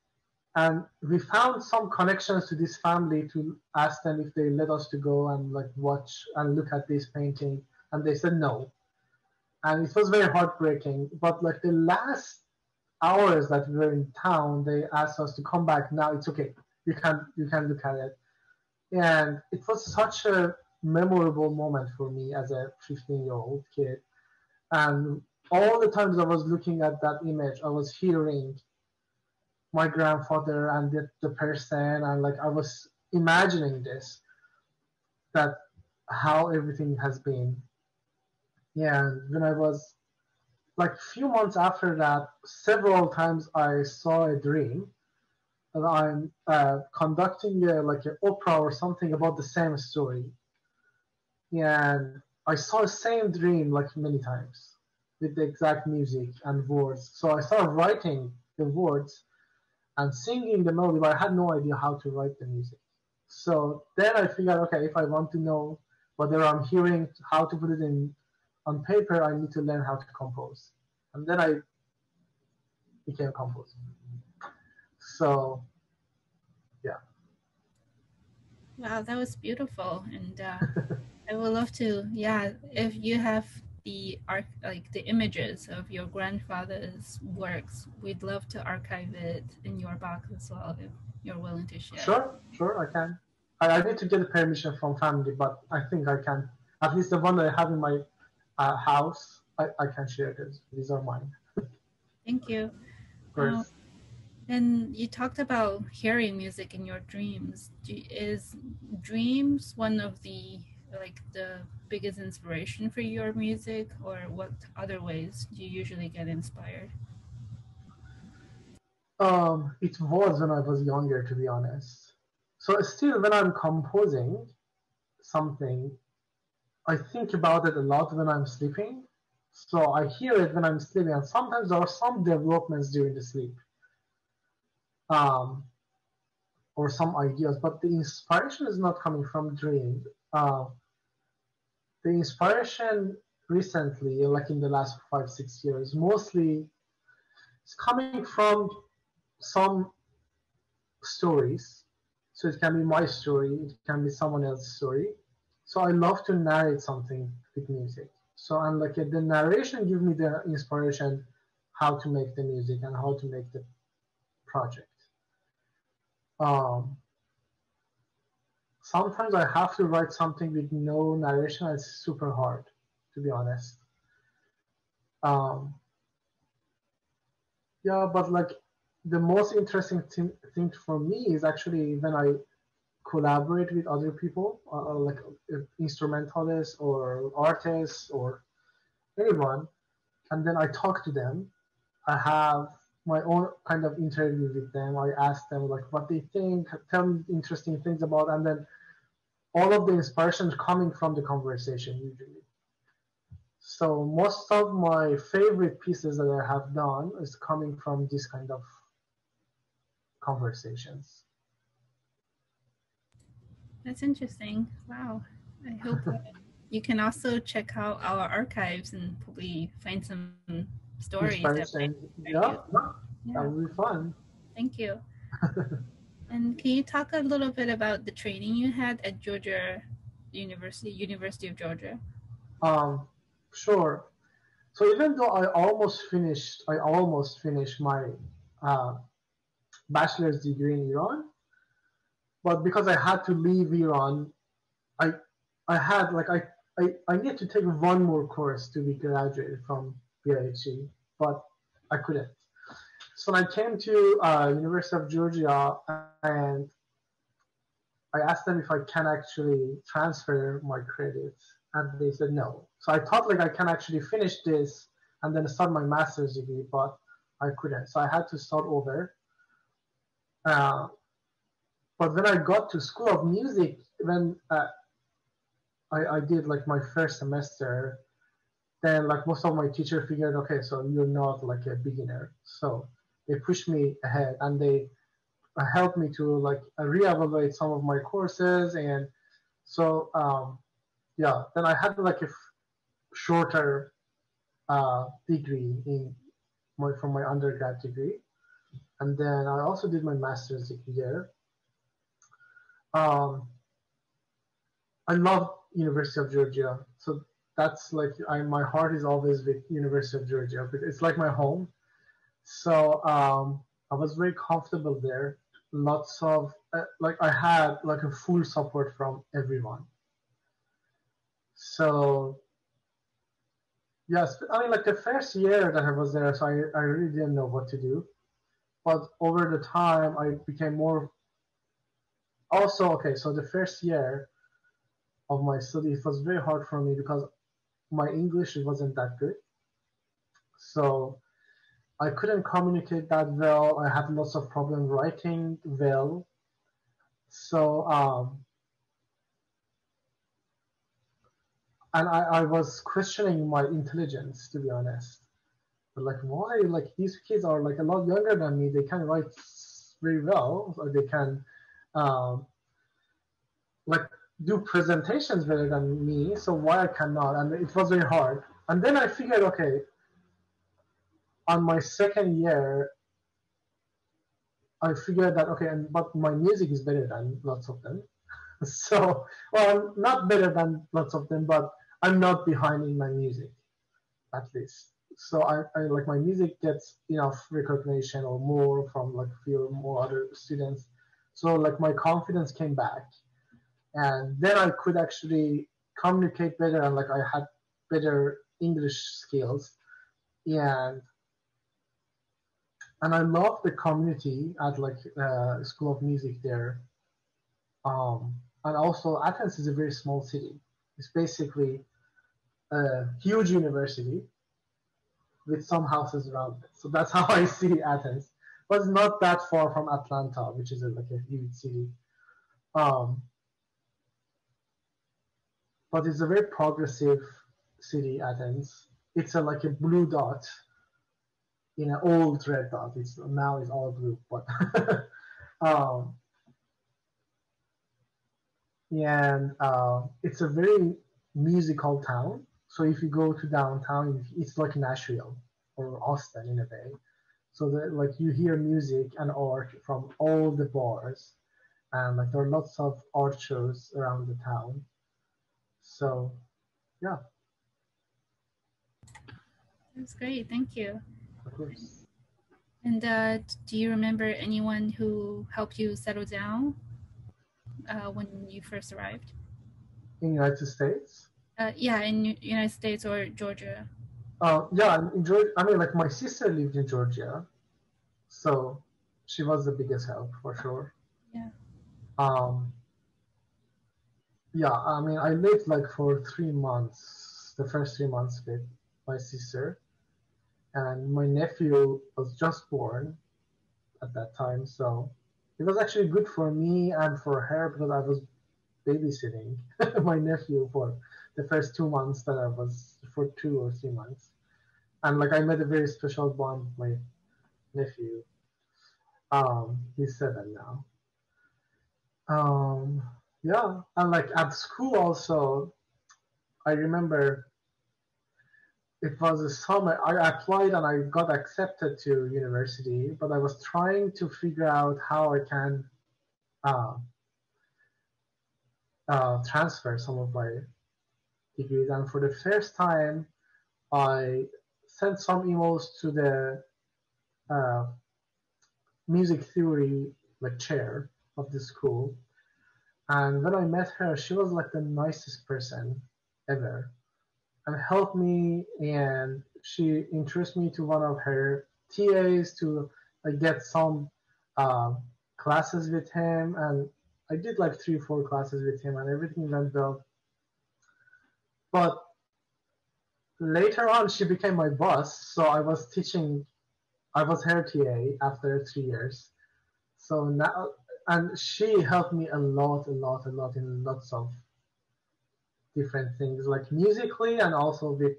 and we found some connections to this family to ask them if they let us to go and like watch and look at this painting, and they said no. And it was very heartbreaking. But like the last hours that we were in town, they asked us to come back. Now it's okay. You can look at it. And it was such a memorable moment for me as a 15-year-old kid. And all the times I was looking at that image, I was hearing my grandfather and the person, and like I was imagining this, that how everything has been. Yeah, and when I was like few months after that, several times I saw a dream that I'm conducting like an opera or something about the same story. And I saw the same dream like many times with the exact music and words. So I started writing the words and singing the melody, but I had no idea how to write the music. So then I figured, okay, if I want to know whether I'm hearing how to put it in on paper, I need to learn how to compose. And then I became a composer. So yeah. Wow, that was beautiful. And I would love to, yeah, if you have the like the images of your grandfather's works, we'd love to archive it in your box as well if you're willing to share. Sure, I can. I need to get the permission from family, but I think I can. At least the one that I have in my house, I can share this. These are mine. Thank you. Of course. And you talked about hearing music in your dreams. Is dreams one of the like the biggest inspiration for your music, or what other ways do you usually get inspired? It was when I was younger, to be honest. So still, when I'm composing something, I think about it a lot when I'm sleeping. So I hear it when I'm sleeping, and sometimes there are some developments during the sleep, um, or some ideas. But the inspiration is not coming from dreams. The inspiration recently, like in the last 5 6 years, mostly is coming from some stories. So it can be my story, it can be someone else's story. So I love to narrate something with music. So I'm like the narration gives me the inspiration how to make the music and how to make the project. Um, Sometimes I have to write something with no narration. It's super hard, to be honest. Um, yeah, but like the most interesting thing for me is actually when I collaborate with other people, like instrumentalists or artists or anyone, and then I talk to them. I have my own kind of interview with them. I ask them like what they think, tell me interesting things about, and then all of the inspiration is coming from the conversation usually. So most of my favorite pieces that I have done is coming from this kind of conversations. That's interesting. Wow. I hope you can also check out our archives and probably find some stories that might inspiration. inspire Yeah, you. that Yeah, would be fun. thank you. And can you talk a little bit about the training you had at Georgia University, University of Georgia? um, sure. So even though I almost finished my uh, bachelor's degree in Iran, but because I had to leave Iran, I I had like I need to take one more course to be graduated from PhD, but I couldn't. So I came to University of Georgia and I asked them if I can actually transfer my credits, and they said no. So I thought like I can actually finish this and then start my master's degree, but I couldn't. So I had to start over. Uh, but when I got to School of Music, when I did like my first semester, then like most of my teacher figured, okay, so you're not like a beginner. So they pushed me ahead and they helped me to like reevaluate some of my courses. And so yeah, then I had like a shorter degree in from my undergrad degree, and then I also did my master's degree there. um, I love University of Georgia, so that's like my heart is always with University of Georgia because it's like my home. So I was very comfortable there. Lots of like I had like a full support from everyone. So yes, I mean like the first year that I was there, so I really didn't know what to do. But over the time, I became more. Also, okay, so the first year of my study, it was very hard for me because my English wasn't that good. So I couldn't communicate that well. I had lots of problem writing well. So and I was questioning my intelligence to be honest. But like why like these kids are like a lot younger than me. They can write very well. Or they can um, like do presentations better than me. So why I cannot? And it was very hard. And then I figured, okay, on my second year, I figured that okay, and but my music is better than lots of them. So, well, not better than lots of them, but I'm not behind in my music, at least. So I like my music gets enough recognition or more from like few more other students. So like my confidence came back, and then I could actually communicate better, and like I had better English skills, and I love the community at like School of Music there. And also Athens is a very small city. It's basically a huge university with some houses around it. So that's how I see Athens. But it's not that far from Atlanta, which is like a huge city. Um, but it's a very progressive city, Athens. It's like a blue dot in an old red dot. It's now it's all blue, but um, and it's a very musical town. So if you go to downtown, it's like Nashville or Austin in a way. So that like you hear music and art from all the bars, and like there are lots of art shows around the town. So yeah, That's great. Thank you. of course. And do you remember anyone who helped you settle down when you first arrived? In the United States, Yeah, in United States or Georgia. yeah, in Georgia. I mean, like my sister lived in Georgia, so she was the biggest help for sure. Yeah. Um, yeah, I mean, I lived like for 3 months, the first 3 months with my sister, and my nephew was just born at that time, so it was actually good for me and for her because I was babysitting my nephew for the first 2 months that I was for 2 or 3 months, and like I made a very special bond with my nephew. He's 7 now. Um, yeah, and like at school also, I remember it was a summer. I applied and I got accepted to university, but I was trying to figure out how I can uh, transfer some of my degrees. And for the first time, I sent some emails to the uh, music theory like chair of the school. And when I met her, she was like the nicest person ever and helped me. And she introduced me to one of her TAs to like get some uh, classes with him. And I did like 3 or 4 classes with him, and everything went well. But later on, she became my boss, so I was teaching. I was her TA after 3 years. So now, and she helped me a lot, in lots of different things, like musically, and also with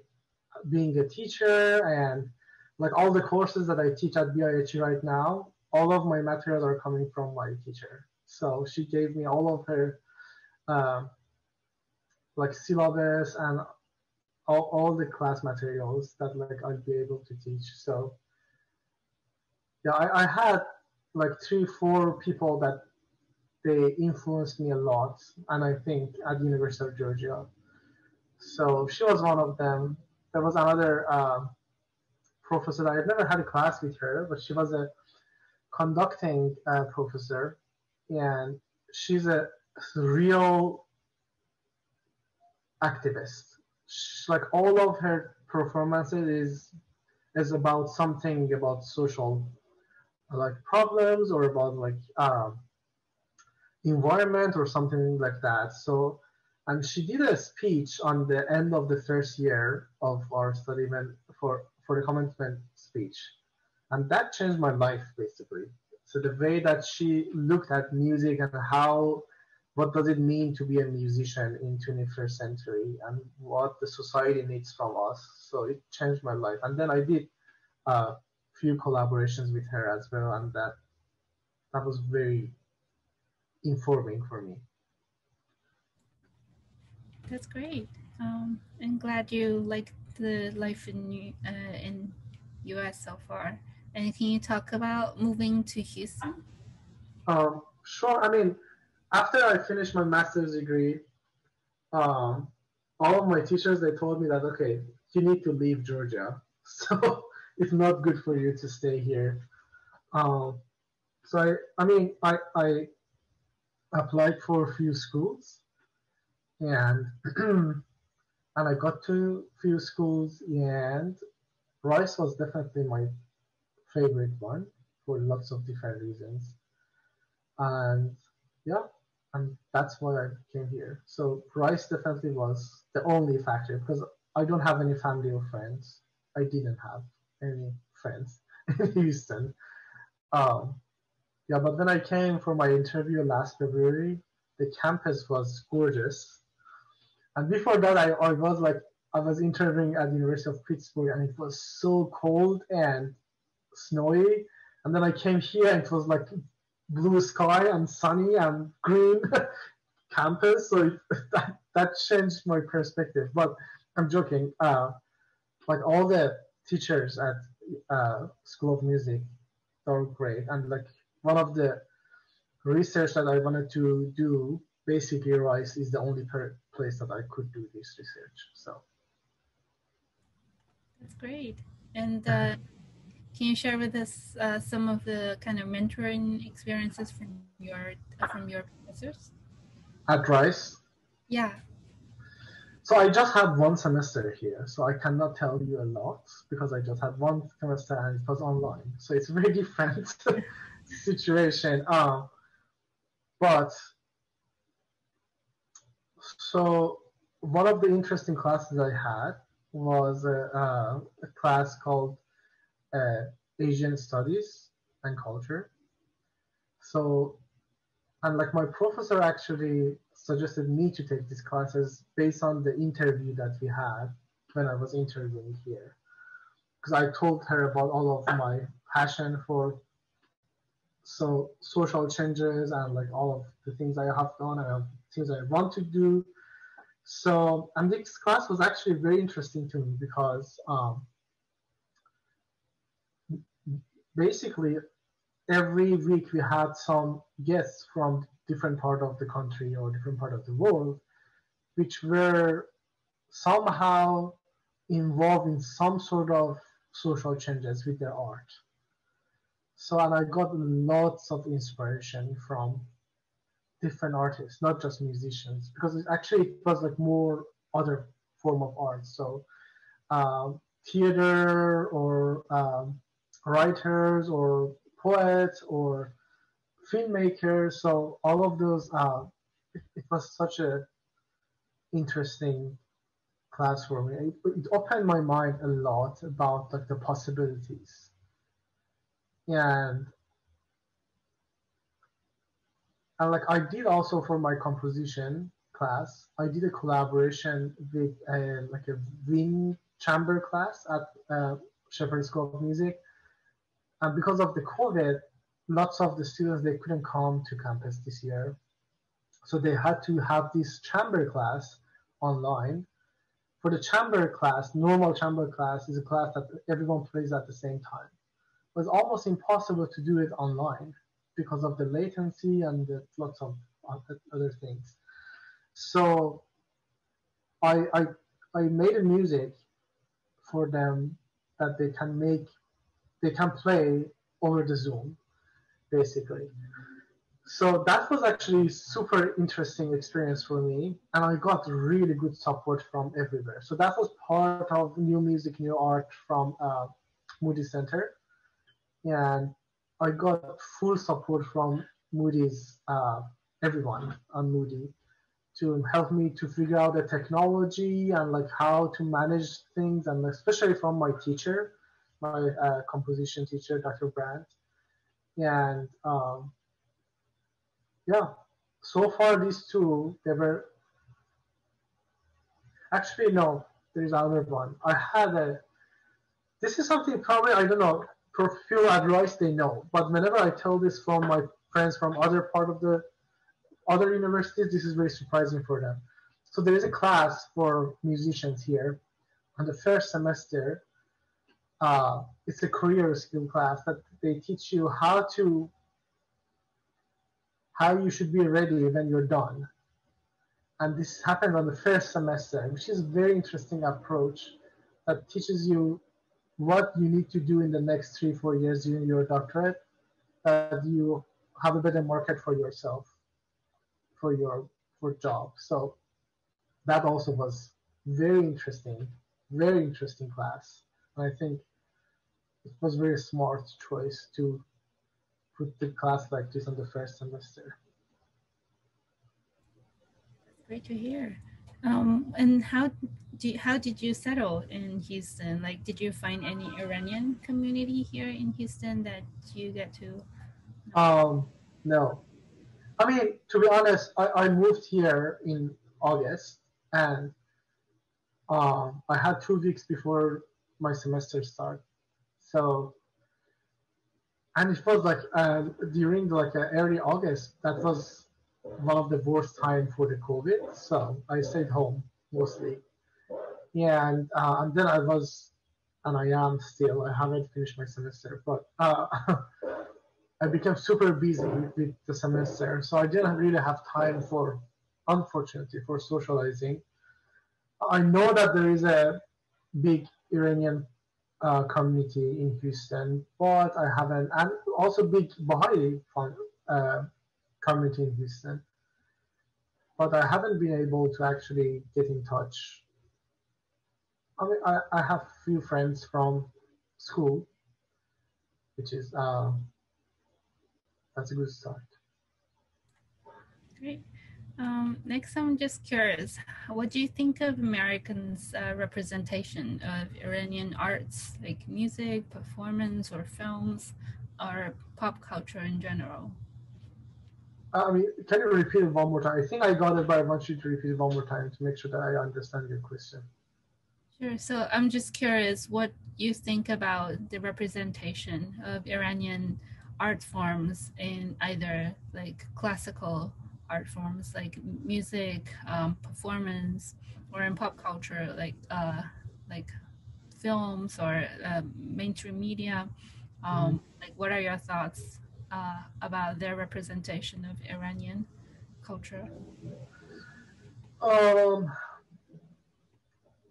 being a teacher, and like all the courses that I teach at BIHE right now. All of my materials are coming from my teacher. So she gave me all of her uh, like syllabus and all the class materials that like I'll be able to teach. So yeah, I had like 3 4 people that they influenced me a lot, and I think at the University of Georgia. So she was one of them. There was another professor that I've never had a class with her, but she was a conducting professor, and she's a real activist. Like all of her performances is about something about social like problems or about like environment or something like that. So, and she did a speech on the end of the first year of our study for the commencement speech, and that changed my life basically. So the way that she looked at music and how what does it mean to be a musician in 21st century and what the society needs from us. So it changed my life. And then I did a few collaborations with her as well, and that was very informing for me. That's great. I'm glad you like the life in US so far. And can you talk about moving to Houston? Sure. I mean, after I finished my master's degree, um, all of my teachers they told me that okay, you need to leave Georgia, so it's not good for you to stay here. Um, so I applied for a few schools, and and I got to few schools, and Rice was definitely my favorite one for lots of different reasons. And yeah, and that's why I came here. So Rice definitely was the only factor because I don't have any family or friends. I didn't have any friends in Houston. Um, yeah, but when I came for my interview last February, the campus was gorgeous. And before that, I was interviewing at the University of Pittsburgh, and it was so cold and snowy. And then I came here, and it was like blue sky and sunny and green campus. So that changed my perspective. But I'm joking. Like all the teachers at School of Music are great, and like one of the research that I wanted to do, basically Rice is the only place that I could do this research. So That's great. And can you share with us some of the kind of mentoring experiences from your professors? at Rice, Yeah. so I just had one semester here, so I cannot tell you a lot because I just had one semester and it was online. So it's a very different situation. But so one of the interesting classes I had was a class called uh, Asian Studies and Culture. So, and like my professor actually suggested me to take these classes based on the interview that we had when I was interviewing here. Because I told her about all of my passion for social changes and like all of the things I have done and things I want to do. So, and this class was actually very interesting to me because basically every week we had some guests from different part of the country or different part of the world, which were somehow involved in some sort of social changes with their art. So, and I got lots of inspiration from different artists, not just musicians, because it was like more other form of art. So, theater or writers or poets or filmmakers. So all of those, it was such a interesting class for me. It opened my mind a lot about like the possibilities. And like I did also for my composition class, I did a collaboration with like a wind chamber class at Shepherd School of Music. And because of the COVID, lots of the students they couldn't come to campus this year, so they had to have this chamber class online. For the chamber class, normal chamber class is a class that everyone plays at the same time. It was almost impossible to do it online because of the latency and lots of other things. So I, I I made a music for them that they can play over the Zoom basically. So that was actually super interesting experience for me, and I got really good support from everywhere. So that was part of New Music, New Art from Moody Center, and I got full support from Moody's everyone on Moody to help me to figure out the technology and like how to manage things, and especially from my teacher, my composition teacher, Dr. Brandt, and yeah, so far these two, they were actually no, there is another one. I had a, this is something probably, I don't know, for few advice they know, but whenever I tell this from my friends from other part of the other universities, this is very surprising for them. So there is a class for musicians here on the first semester. It's a career skill class that they teach you how you should be ready when you're done. And this happened on the first semester, which is a very interesting approach that teaches you what you need to do in the next 3-4 years during your doctorate, that you have a better market for yourself, for job. So that also was very interesting class. And I think it was very smart choice to put the class like this on the first semester. Great to hear. And how did you settle in Houston? Like, did you find any Iranian community here in Houston that you get to? No. I mean, to be honest, I moved here in August, and I had 2 weeks before my semester start. So, and it was like during like early August, that was one of the worst time for the COVID. So I stayed home mostly. Yeah, and then I was, and I am still. I haven't finished my semester, but I became super busy with the semester, so I didn't really have time for, unfortunately, for socializing. I know that there is a big Iranian community in Houston, but I haven't, and also big Baha'i uh, community in Houston, but I haven't been able to actually get in touch. I mean, I have few friends from school, which is that's a good start. Great. Next, I'm just curious, what do you think of Americans' representation of Iranian arts, like music, performance, or films, or pop culture in general? I mean, can you repeat it one more time? I think I got it, but I want you to repeat it one more time to make sure that I understand your question. Sure. So I'm just curious what you think about the representation of Iranian art forms in either like classical art forms like music, performance, or in pop culture like films or mainstream media. Like, what are your thoughts about their representation of Iranian culture? Um,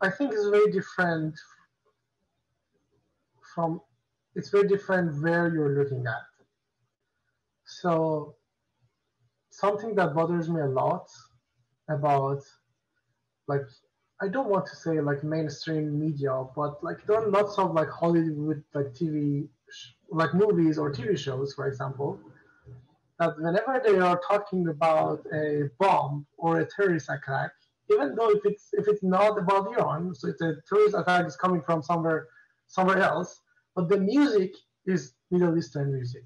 I think it's very different from. It's very different where you're looking at. So something that bothers me a lot about, like, I don't want to say like mainstream media, but like there are lots of like Hollywood like like movies or TV shows, for example, that whenever they are talking about a bomb or a terrorist attack, even though if it's not about Iran, so it's a terrorist attack is coming from somewhere else, but the music is Middle Eastern music.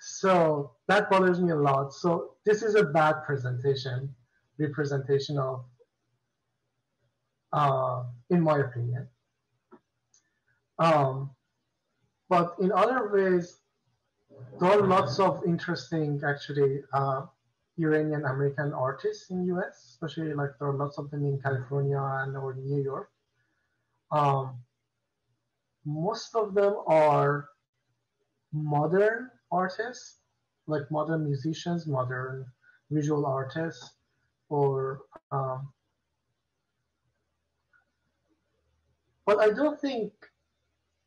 So that bothers me a lot. So this is a bad representation of, in my opinion. Um, but in other ways, there are lots of interesting, actually, Iranian American artists in US, especially like there are lots of them in California and or New York. Um, most of them are modern artists, like modern musicians, modern visual artists, or but I don't think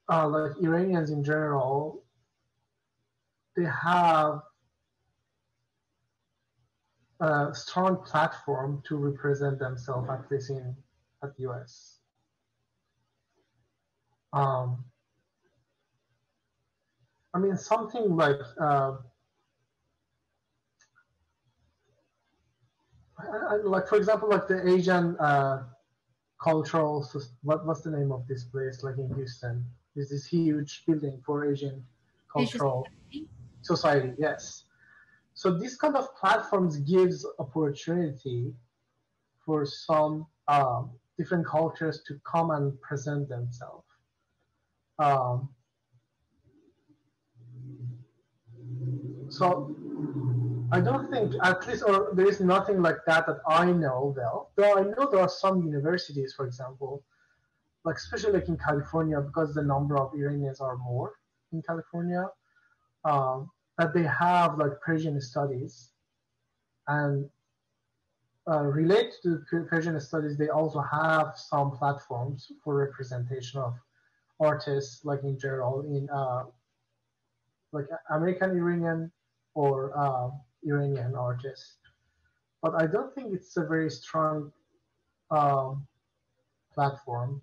like Iranians in general, they have a strong platform to represent themselves, at least in at US. Um, I mean, something like like for example, like the Asian cultural. What's the name of this place? Like in Houston, is this huge building for Asian Asia cultural Society? society? Yes. So this kind of platforms gives opportunity for some different cultures to come and present themselves. Um, so I don't think, at least, or there is nothing like that that I know well. Though I know there are some universities, for example, like especially like in California, because the number of Iranians are more in California, that they have like Persian studies, and related to Persian studies, they also have some platforms for representation of artists, like in general, in like American Iranian or Iranian artists. But I don't think it's a very strong um, platform.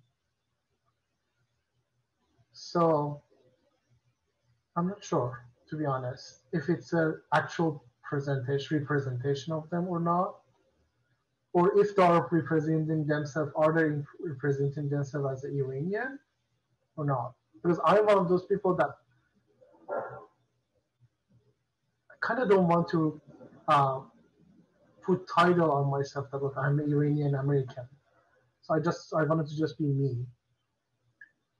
So I'm not sure, to be honest, if it's an actual representation of them or not, or if they are representing themselves, are they representing themselves as an Iranian or not? Because I'm one of those people that kind of don't want to uh, put title on myself that look, I'm Iranian American. So I wanted to just be me.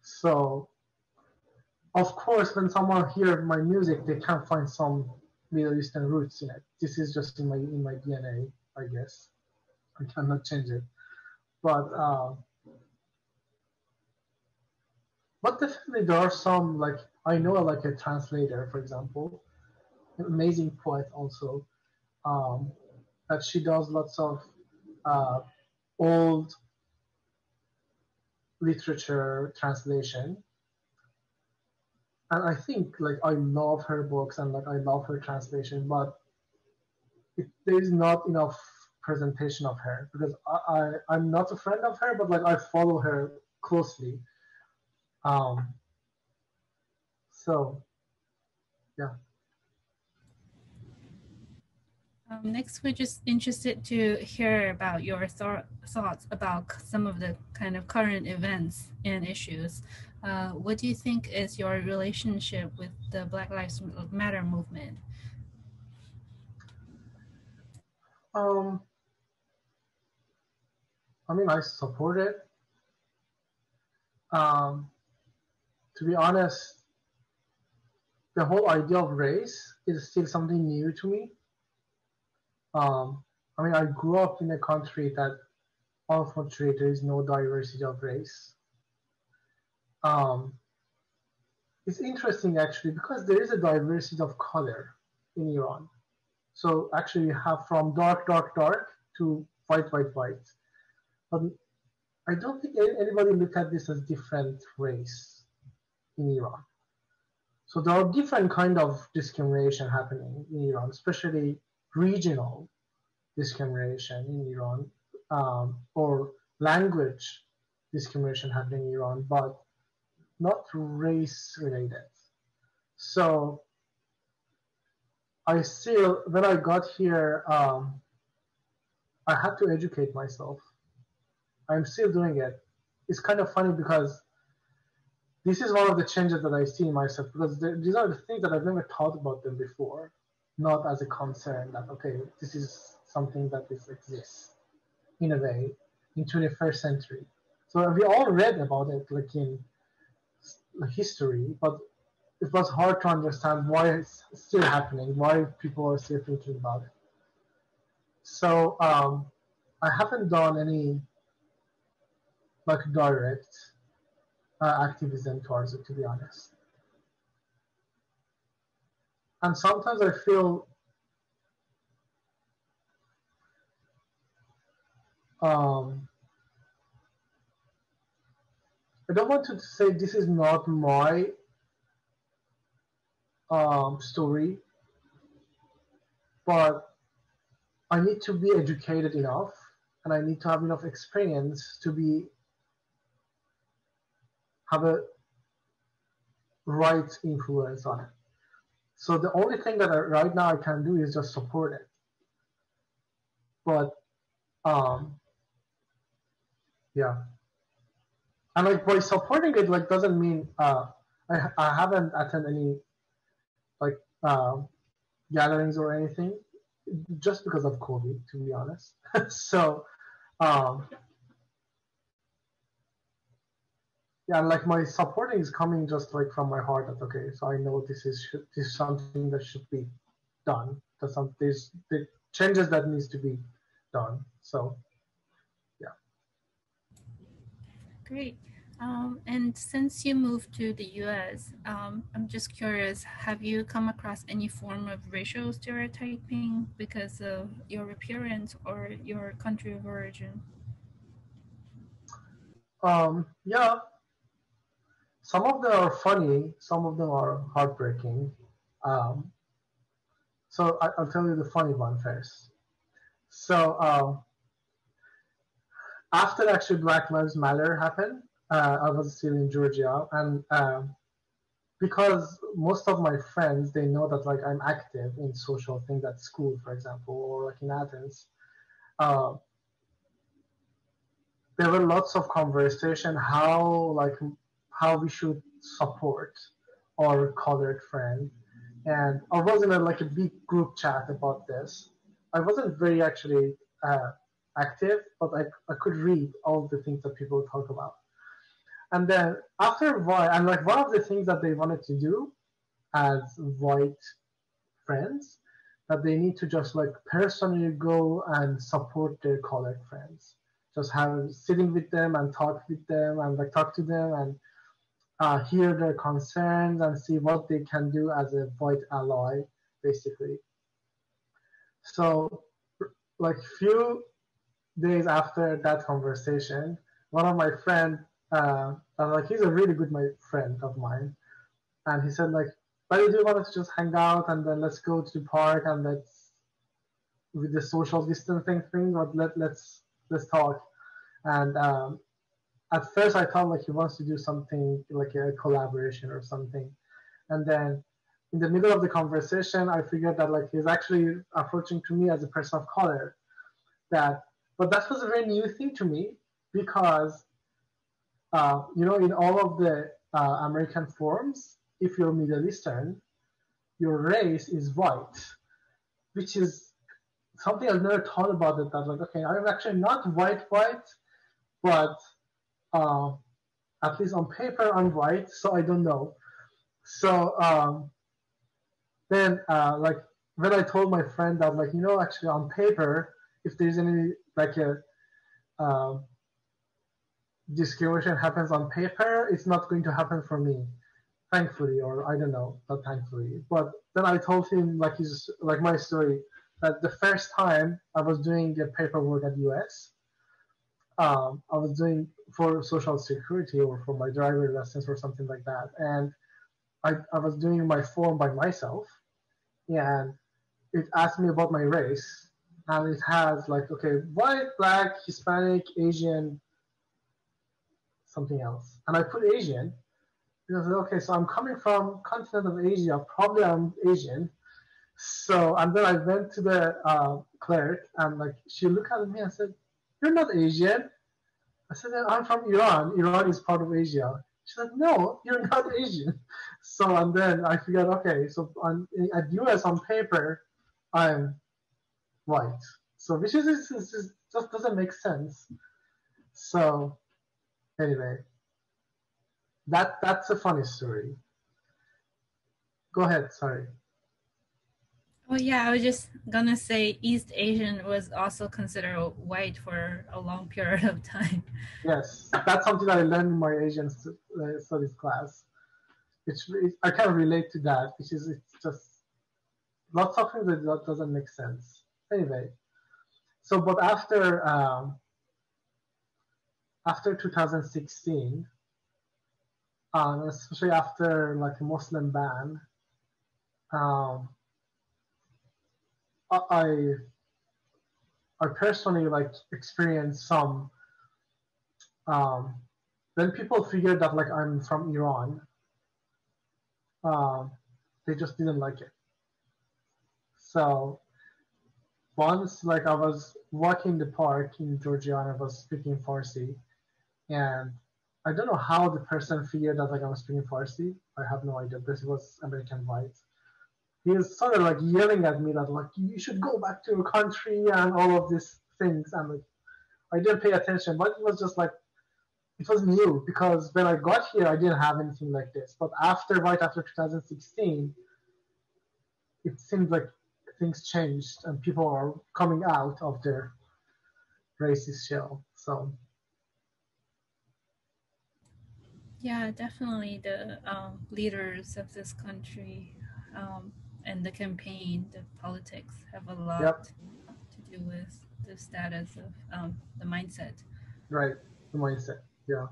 So of course, when someone hears my music, they can find some Middle Eastern roots in it. This is just in my DNA, I guess. I cannot change it. But but definitely there are some, like I know like a translator, for example, an amazing poet also, um, that she does lots of uh, old literature translation, and I think like I love her books and like I love her translation, but there is not enough presentation of her because I'm not a friend of her, but like I follow her closely. Um, so yeah. Next, we're just interested to hear about your thoughts about some of the kind of current events and issues. What do you think is your relationship with the Black Lives Matter movement? Um, I mean, I support it. Um, to be honest, the whole idea of race is still something new to me. I mean, I grew up in a country that unfortunately there is no diversity of race. Um, it's interesting actually because there is a diversity of color in Iran. So actually, you have from dark, dark, dark to white, white, white. But I don't think anybody look at this as different race in Iran. So there are different kind of discrimination happening in Iran, especially regional discrimination in Iran, or language discrimination happening in Iran, but not race related. So I still, when I got here, I had to educate myself. I'm still doing it. It's kind of funny because this is one of the changes that I see in myself because these are the things that I've never thought about them before, not as a concern that okay, this is something that exists in a way in 21st century. So we all read about it like in history, but it was hard to understand why it's still happening, why people are still thinking about it. So I haven't done any like direct activism towards it, to be honest. And sometimes I feel um, I don't want to say this is not my story, but I need to be educated enough and I need to have enough experience to be have a right influence on it. So the only thing that right now I can do is just support it. But um, yeah, and like by supporting it, like doesn't mean I haven't attended any like gatherings or anything just because of COVID, to be honest. So um, yeah, like my supporting is coming just like from my heart. That okay, so I know this is something that should be done. There's the changes that needs to be done. So yeah. Great. And since you moved to the US, I'm just curious, have you come across any form of racial stereotyping because of your appearance or your country of origin? Yeah, some of them are funny, some of them are heartbreaking. Um, so I'll tell you the funny one first. So after actually Black Lives Matter happened, I was still in Georgia, and because most of my friends they know that like I'm active in social things at school, for example, or like in Athens. Uh, there were lots of conversation how we should support our colored friend, and I was in like a big group chat about this. I wasn't very actually active, but I could read all the things that people talk about. And then after a while, and like one of the things that they wanted to do as white friends, that they need to just like personally go and support their colored friends. Just have sitting with them and talk with them and like talk to them and hear their concerns and see what they can do as a white ally, basically. So, like few days after that conversation, one of my friend, like he's a really good my friend of mine, and he said like, "But do you want to just hang out and then let's go to the park and let's with the social distancing thing, or let's talk." And at first, I thought like he wants to do something like a collaboration or something, and then in the middle of the conversation, I figured that like he's actually approaching to me as a person of color. That, but that was a very new thing to me because in all of the American forms, if you're Middle Eastern, your race is white, which is something I've never thought about it. That like, okay, I'm actually not white, but uh, at least on paper I'm white, so I don't know. So then, like when I told my friend that, like, actually on paper, if there's any like a um, discrimination happens on paper, it's not going to happen for me, thankfully, or I don't know, not thankfully. But then I told him like my story, that the first time I was doing the paperwork at US, I was doing for social security or for my driver license or something like that, and I was doing my form by myself, and it asked me about my race, and it has like, okay, white, black, Hispanic, Asian, something else, and I put Asian because okay, so I'm coming from continent of Asia, probably I'm Asian. So and then I went to the clerk, and like she looked at me and said, "You're not Asian." I said, "I'm from Iran. Iran is part of Asia." She said, "No, you're not Asian." So and then I figured, okay, so at US on paper, I'm white. So which is just doesn't make sense. So anyway, that's a funny story. Go ahead. Sorry. Oh yeah, I was just gonna say East Asian was also considered white for a long period of time. Yes, that's something I learned in my Asian studies class. I can relate to that, which is it's just lots of things that doesn't make sense. Anyway, so but after 2016, especially after like a Muslim ban, um, I I personally like experienced some um, when people figured that like I'm from Iran, um, they just didn't like it. So once like I was walking the park in Georgia and I was speaking Farsi, and I don't know how the person figured that like I was speaking Farsi. I have no idea because he was American white. He was sort of like yelling at me that like you should go back to your country and all of these things, and like I didn't pay attention, but it was just like it was new because when I got here I didn't have anything like this. But right after 2016, it seemed like things changed and people are coming out of their racist shell. So Yeah, definitely the leaders of this country and the campaign, the politics have a lot yep, to do with the status of the mindset. right, the mindset. Yeah.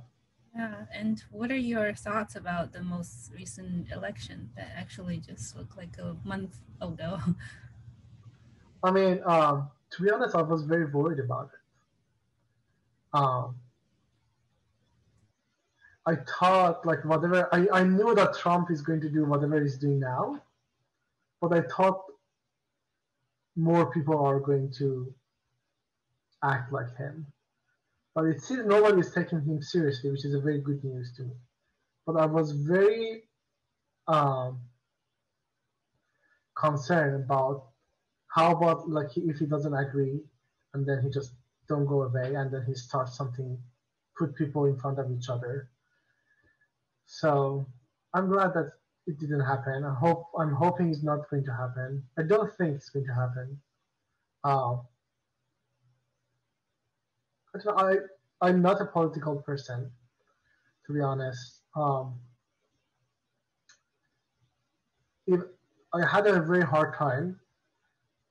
Yeah, and what are your thoughts about the most recent election that actually just looked like a month ago? I mean, to be honest, I was very worried about it. Um, I thought like whatever I knew that Trump is going to do whatever he's doing now, but I thought more people are going to act like him. But it seems nobody is taking him seriously, which is a very good news to me. But I was very um, concerned about how about like if he doesn't agree and then he just don't go away and then he starts something, put people in front of each other. So I'm glad that it didn't happen. I'm hoping it's not going to happen. I don't think it's going to happen. Uh, I'm not a political person, to be honest. If I had a very hard time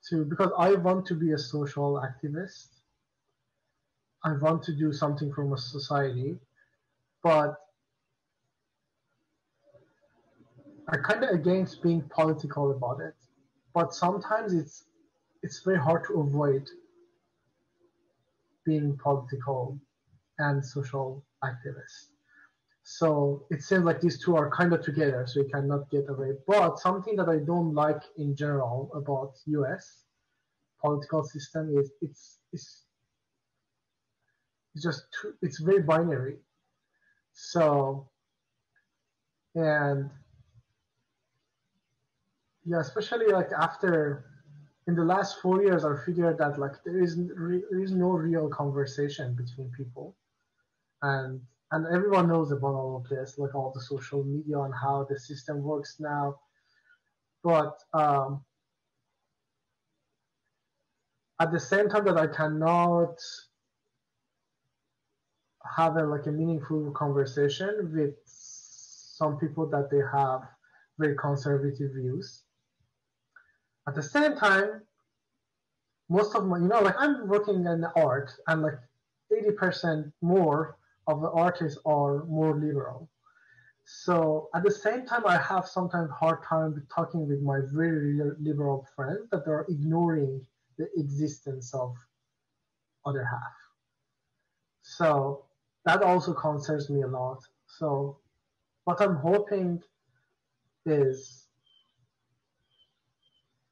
to because I want to be a social activist. I want to do something for my society, but I kind of against being political about it. But sometimes it's very hard to avoid being political and social activist. So it seems like these two are kind of together, so you cannot get away. But something that I don't like in general about U.S. political system is it's just it's very binary. So and yeah, especially like after in the last 4 years, I figured that like there is no real conversation between people, and everyone knows about all of this, like all the social media and how the system works now. But at the same time that I cannot have a meaningful conversation with some people that they have very conservative views. At the same time, most of my, I'm working in art, and 80% more of the artists are more liberal. So at the same time, I have sometimes hard time talking with my very liberal friends that are ignoring the existence of other half. So that also concerns me a lot. So what I'm hoping is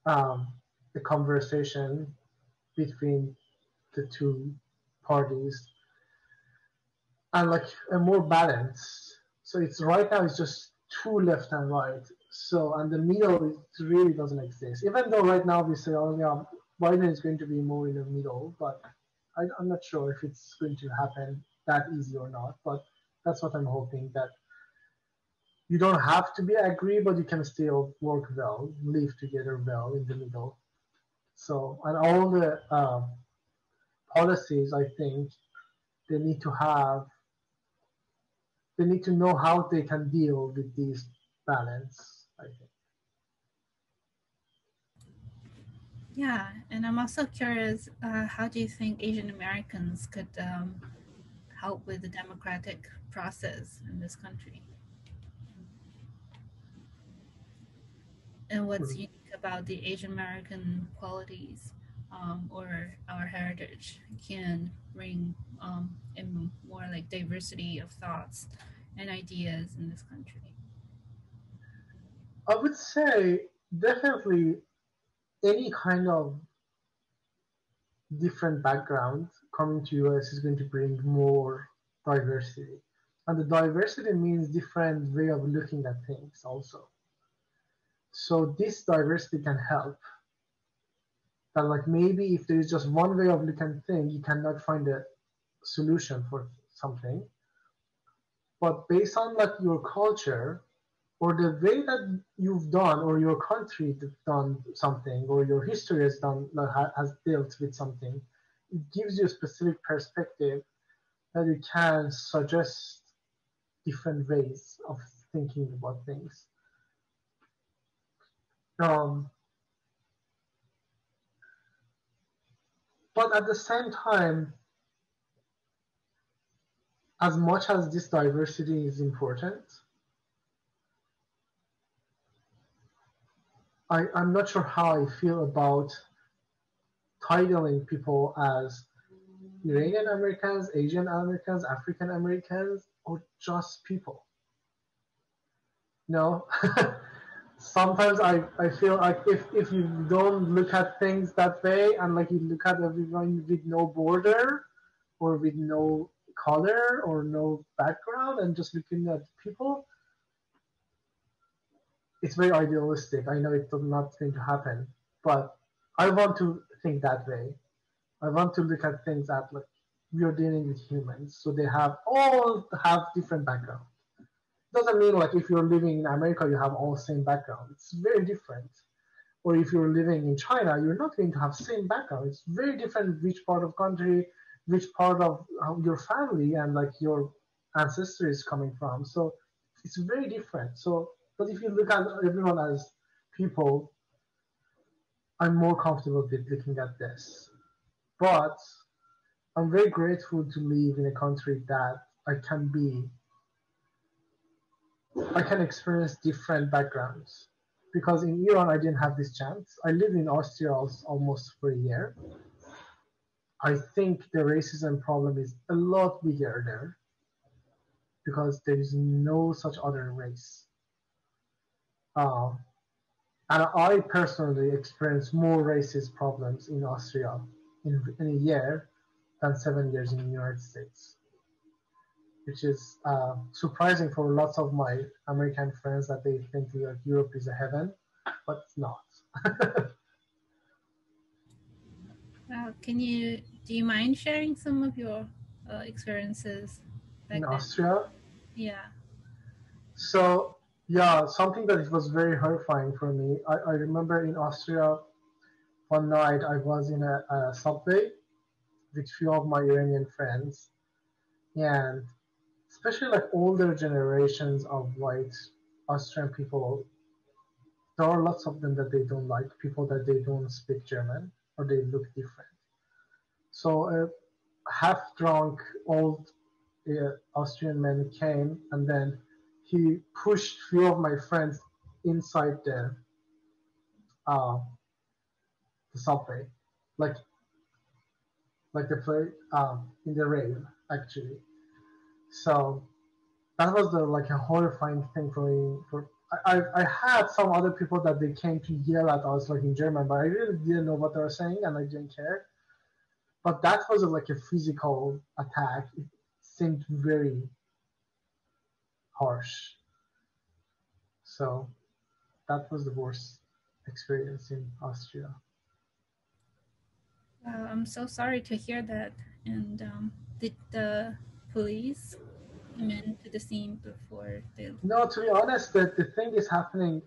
um, a conversation between the two parties and a more balance. So it's right now it's just too left and right. So and the middle it really doesn't exist. Even though right now we say, oh yeah, Biden is going to be more in the middle, but I'm not sure if it's going to happen that easy or not. But that's what I'm hoping, that you don't have to be agree, but you can still work well, live together well in the middle. So and all the policies, I think they need to have they need to know how they can deal with this balance, I think. Yeah, and I'm also curious, how do you think Asian Americans could help with the democratic process in this country? And what's unique about the Asian American qualities, or our heritage can bring in more like diversity of thoughts and ideas in this country? I would say definitely any kind of different background coming to US is going to bring more diversity. And the diversity means different way of looking at things also. So this diversity can help. That maybe if there is just one way of looking at things, you cannot find a solution for something. But based on your culture or the way that you've done or your country done something or your history has done has dealt with something, it gives you a specific perspective that you can suggest different ways of thinking about things. Um, but at the same time, as much as this diversity is important, I'm not sure how I feel about titling people as Iranian Americans, Asian Americans, African Americans, or just people. No. Sometimes I feel like if you don't look at things that way and you look at everyone with no border or with no color or no background and just looking at people, it's very idealistic. I know it's not going to happen, but I want to think that way. I want to look at things at we are dealing with humans, so they all have different background. Doesn't mean if you're living in America you have all same background. It's very different. Or if you're living in China, you're not going to have same background. It's very different which part of country, which part of your family and your ancestry is coming from. So it's very different. So, but if you look at everyone as people, I'm more comfortable with looking at this. But I'm very grateful to live in a country that I can experience different backgrounds. Because in Iran, I didn't have this chance. I lived in Austria almost for a year. I think the racism problem is a lot bigger there because there is no such other race. And I personally experienced more racist problems in Austria in a year than 7 years in the United States, which is surprising for lots of my American friends that they think Europe is a heaven, but it's not. Do you mind sharing some of your experiences back In then? Austria. Yeah. So yeah, something that it was very horrifying for me. I remember in Austria, one night I was in a subway with few of my Iranian friends, and especially like older generations of white Austrian people, there are lots of them that they don't like, people that they don't speak German or they look different. So a half drunk old Austrian man came and then he pushed few of my friends inside uh, the subway, like the play in the rail actually. So that was the like a horrifying thing for me. I had some other people that they came to yell at us like in German, but I really didn't know what they were saying and I didn't care. But that was like a physical attack. It seemed very harsh. So that was the worst experience in Austria. I'm so sorry to hear that. And did the police come into the scene before they? No, to be honest, the thing is happening.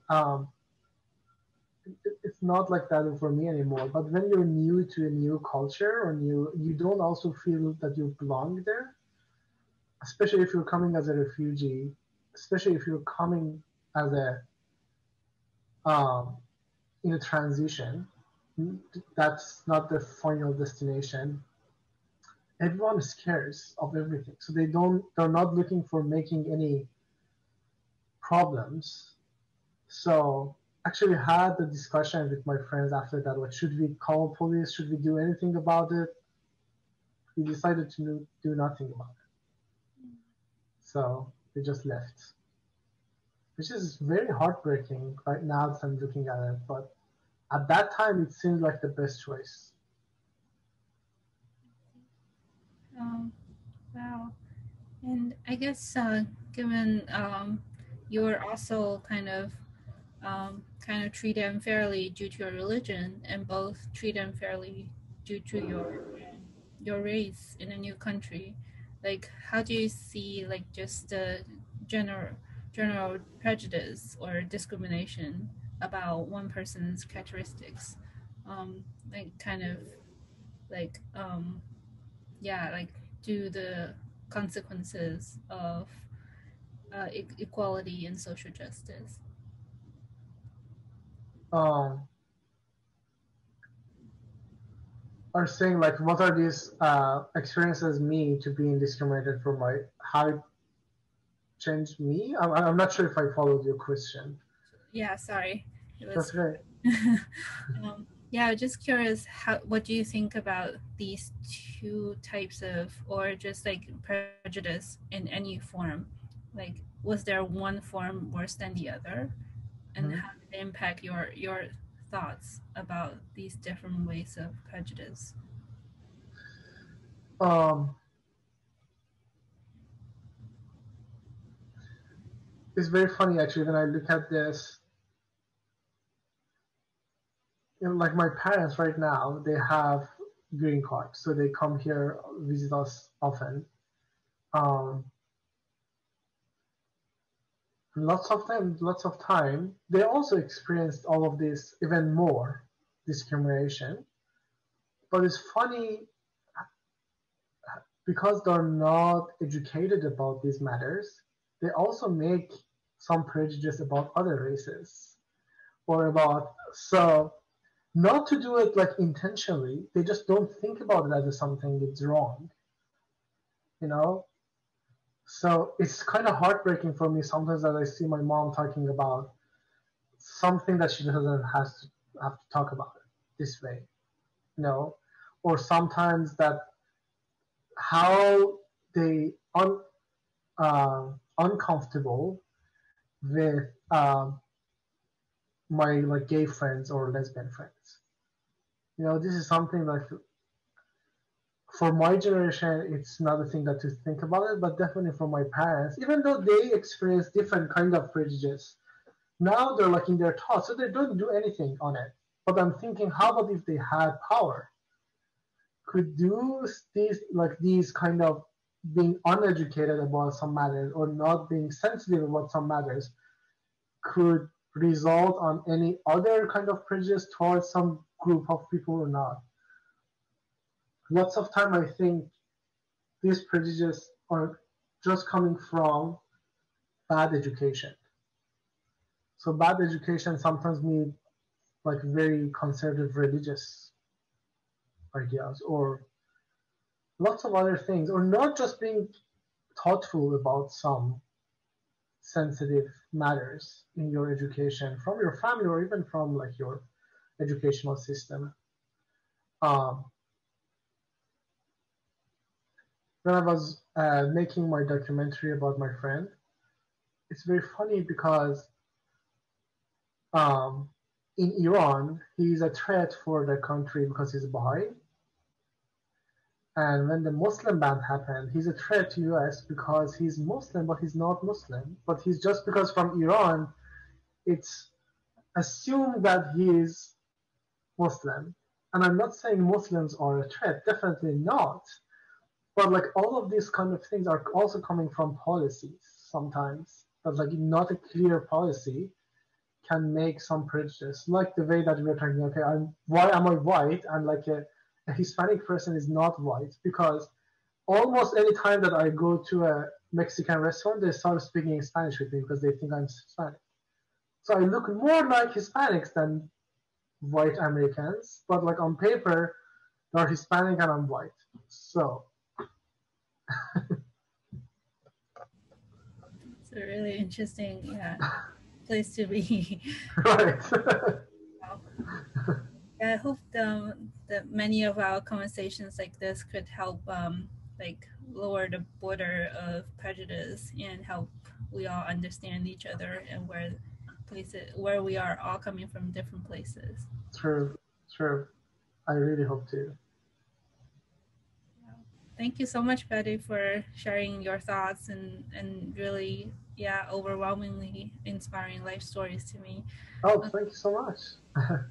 It's not like that for me anymore. But when you're new to a new culture or you don't also feel that you belong there, especially if you're coming as a refugee, especially if you're coming as a um, in a transition. That's not the final destination. Everyone is scared of everything, so they're not looking for making any problems. So actually had the discussion with my friends after that, like should we call police, should we do anything about it? We decided to do nothing about it, so we just left, which is very heartbreaking right now that I'm looking at it, but at that time it seemed like the best choice. Wow. And I guess given you're also kind of treated unfairly due to your religion, and both treated unfairly due to your race in a new country. Like, how do you see like just the general general prejudice or discrimination about one person's characteristics? Like kind of like yeah, like do the consequences of equality and social justice. um are saying like what are these experiences me to being discriminated for my how it changed me. I'm not sure if I followed your question. Yeah, sorry, it That's was. great. Yeah, I'm just curious. What do you think about these two types of, or just like prejudice in any form? Like, was there one form worse than the other, and Mm-hmm. how did it impact your thoughts about these different ways of prejudice? um it's very funny actually when I look at this. You know, like my parents right now, they have green cards, so they come here visit us often. Um, lots of them, lots of time, they also experienced all of this even more discrimination. But it's funny because they're not educated about these matters. They also make some prejudice about other races or about so not to do it like intentionally. They just don't think about it as something that's wrong, you know. So it's kind of heartbreaking for me sometimes that I see my mom talking about something that she doesn't have to talk about it this way, you know, or sometimes that how they uncomfortable with my like gay friends or lesbian friends. You know, this is something like for my generation, it's not a thing that to think about it, but definitely for my parents, even though they experience different kind of prejudice, now they're like in their thoughts, so they don't do anything on it. But I'm thinking, how about if they had power? Could do these kind of being uneducated about some matters or not being sensitive about some matters could result on any other kind of prejudice towards some group of people or not. Lots of time I think these prejudices are just coming from bad education. So bad education sometimes means like very conservative religious ideas or lots of other things, or not just being thoughtful about some sensitive matters in your education from your family or even from like your educational system. Um, when I was making my documentary about my friend, it's very funny because um, in Iran, he's a threat for the country because he's Baha'i. And when the Muslim ban happened, he's a threat to US because he's Muslim, but he's not Muslim. But he's just because from Iran, it's assumed that he is Muslim. And I'm not saying Muslims are a threat, definitely not. But like all of these kind of things are also coming from policies sometimes. But like not a clear policy can make some prejudice. Like the way that we're talking, okay, why am I white? And like a Hispanic person is not white because almost any time that I go to a Mexican restaurant, they start speaking Spanish with me because they think I'm Hispanic. So I look more like Hispanics than white Americans, but like on paper, they're Hispanic and I'm white. So It's a really interesting place to be. right. I hope that many of our conversations like this could help like lower the border of prejudice and help we all understand each other and where we are all coming from different places. True. I really hope to. Thank you so much, Betty, for sharing your thoughts and really, overwhelmingly inspiring life stories to me. Oh, thank you so much.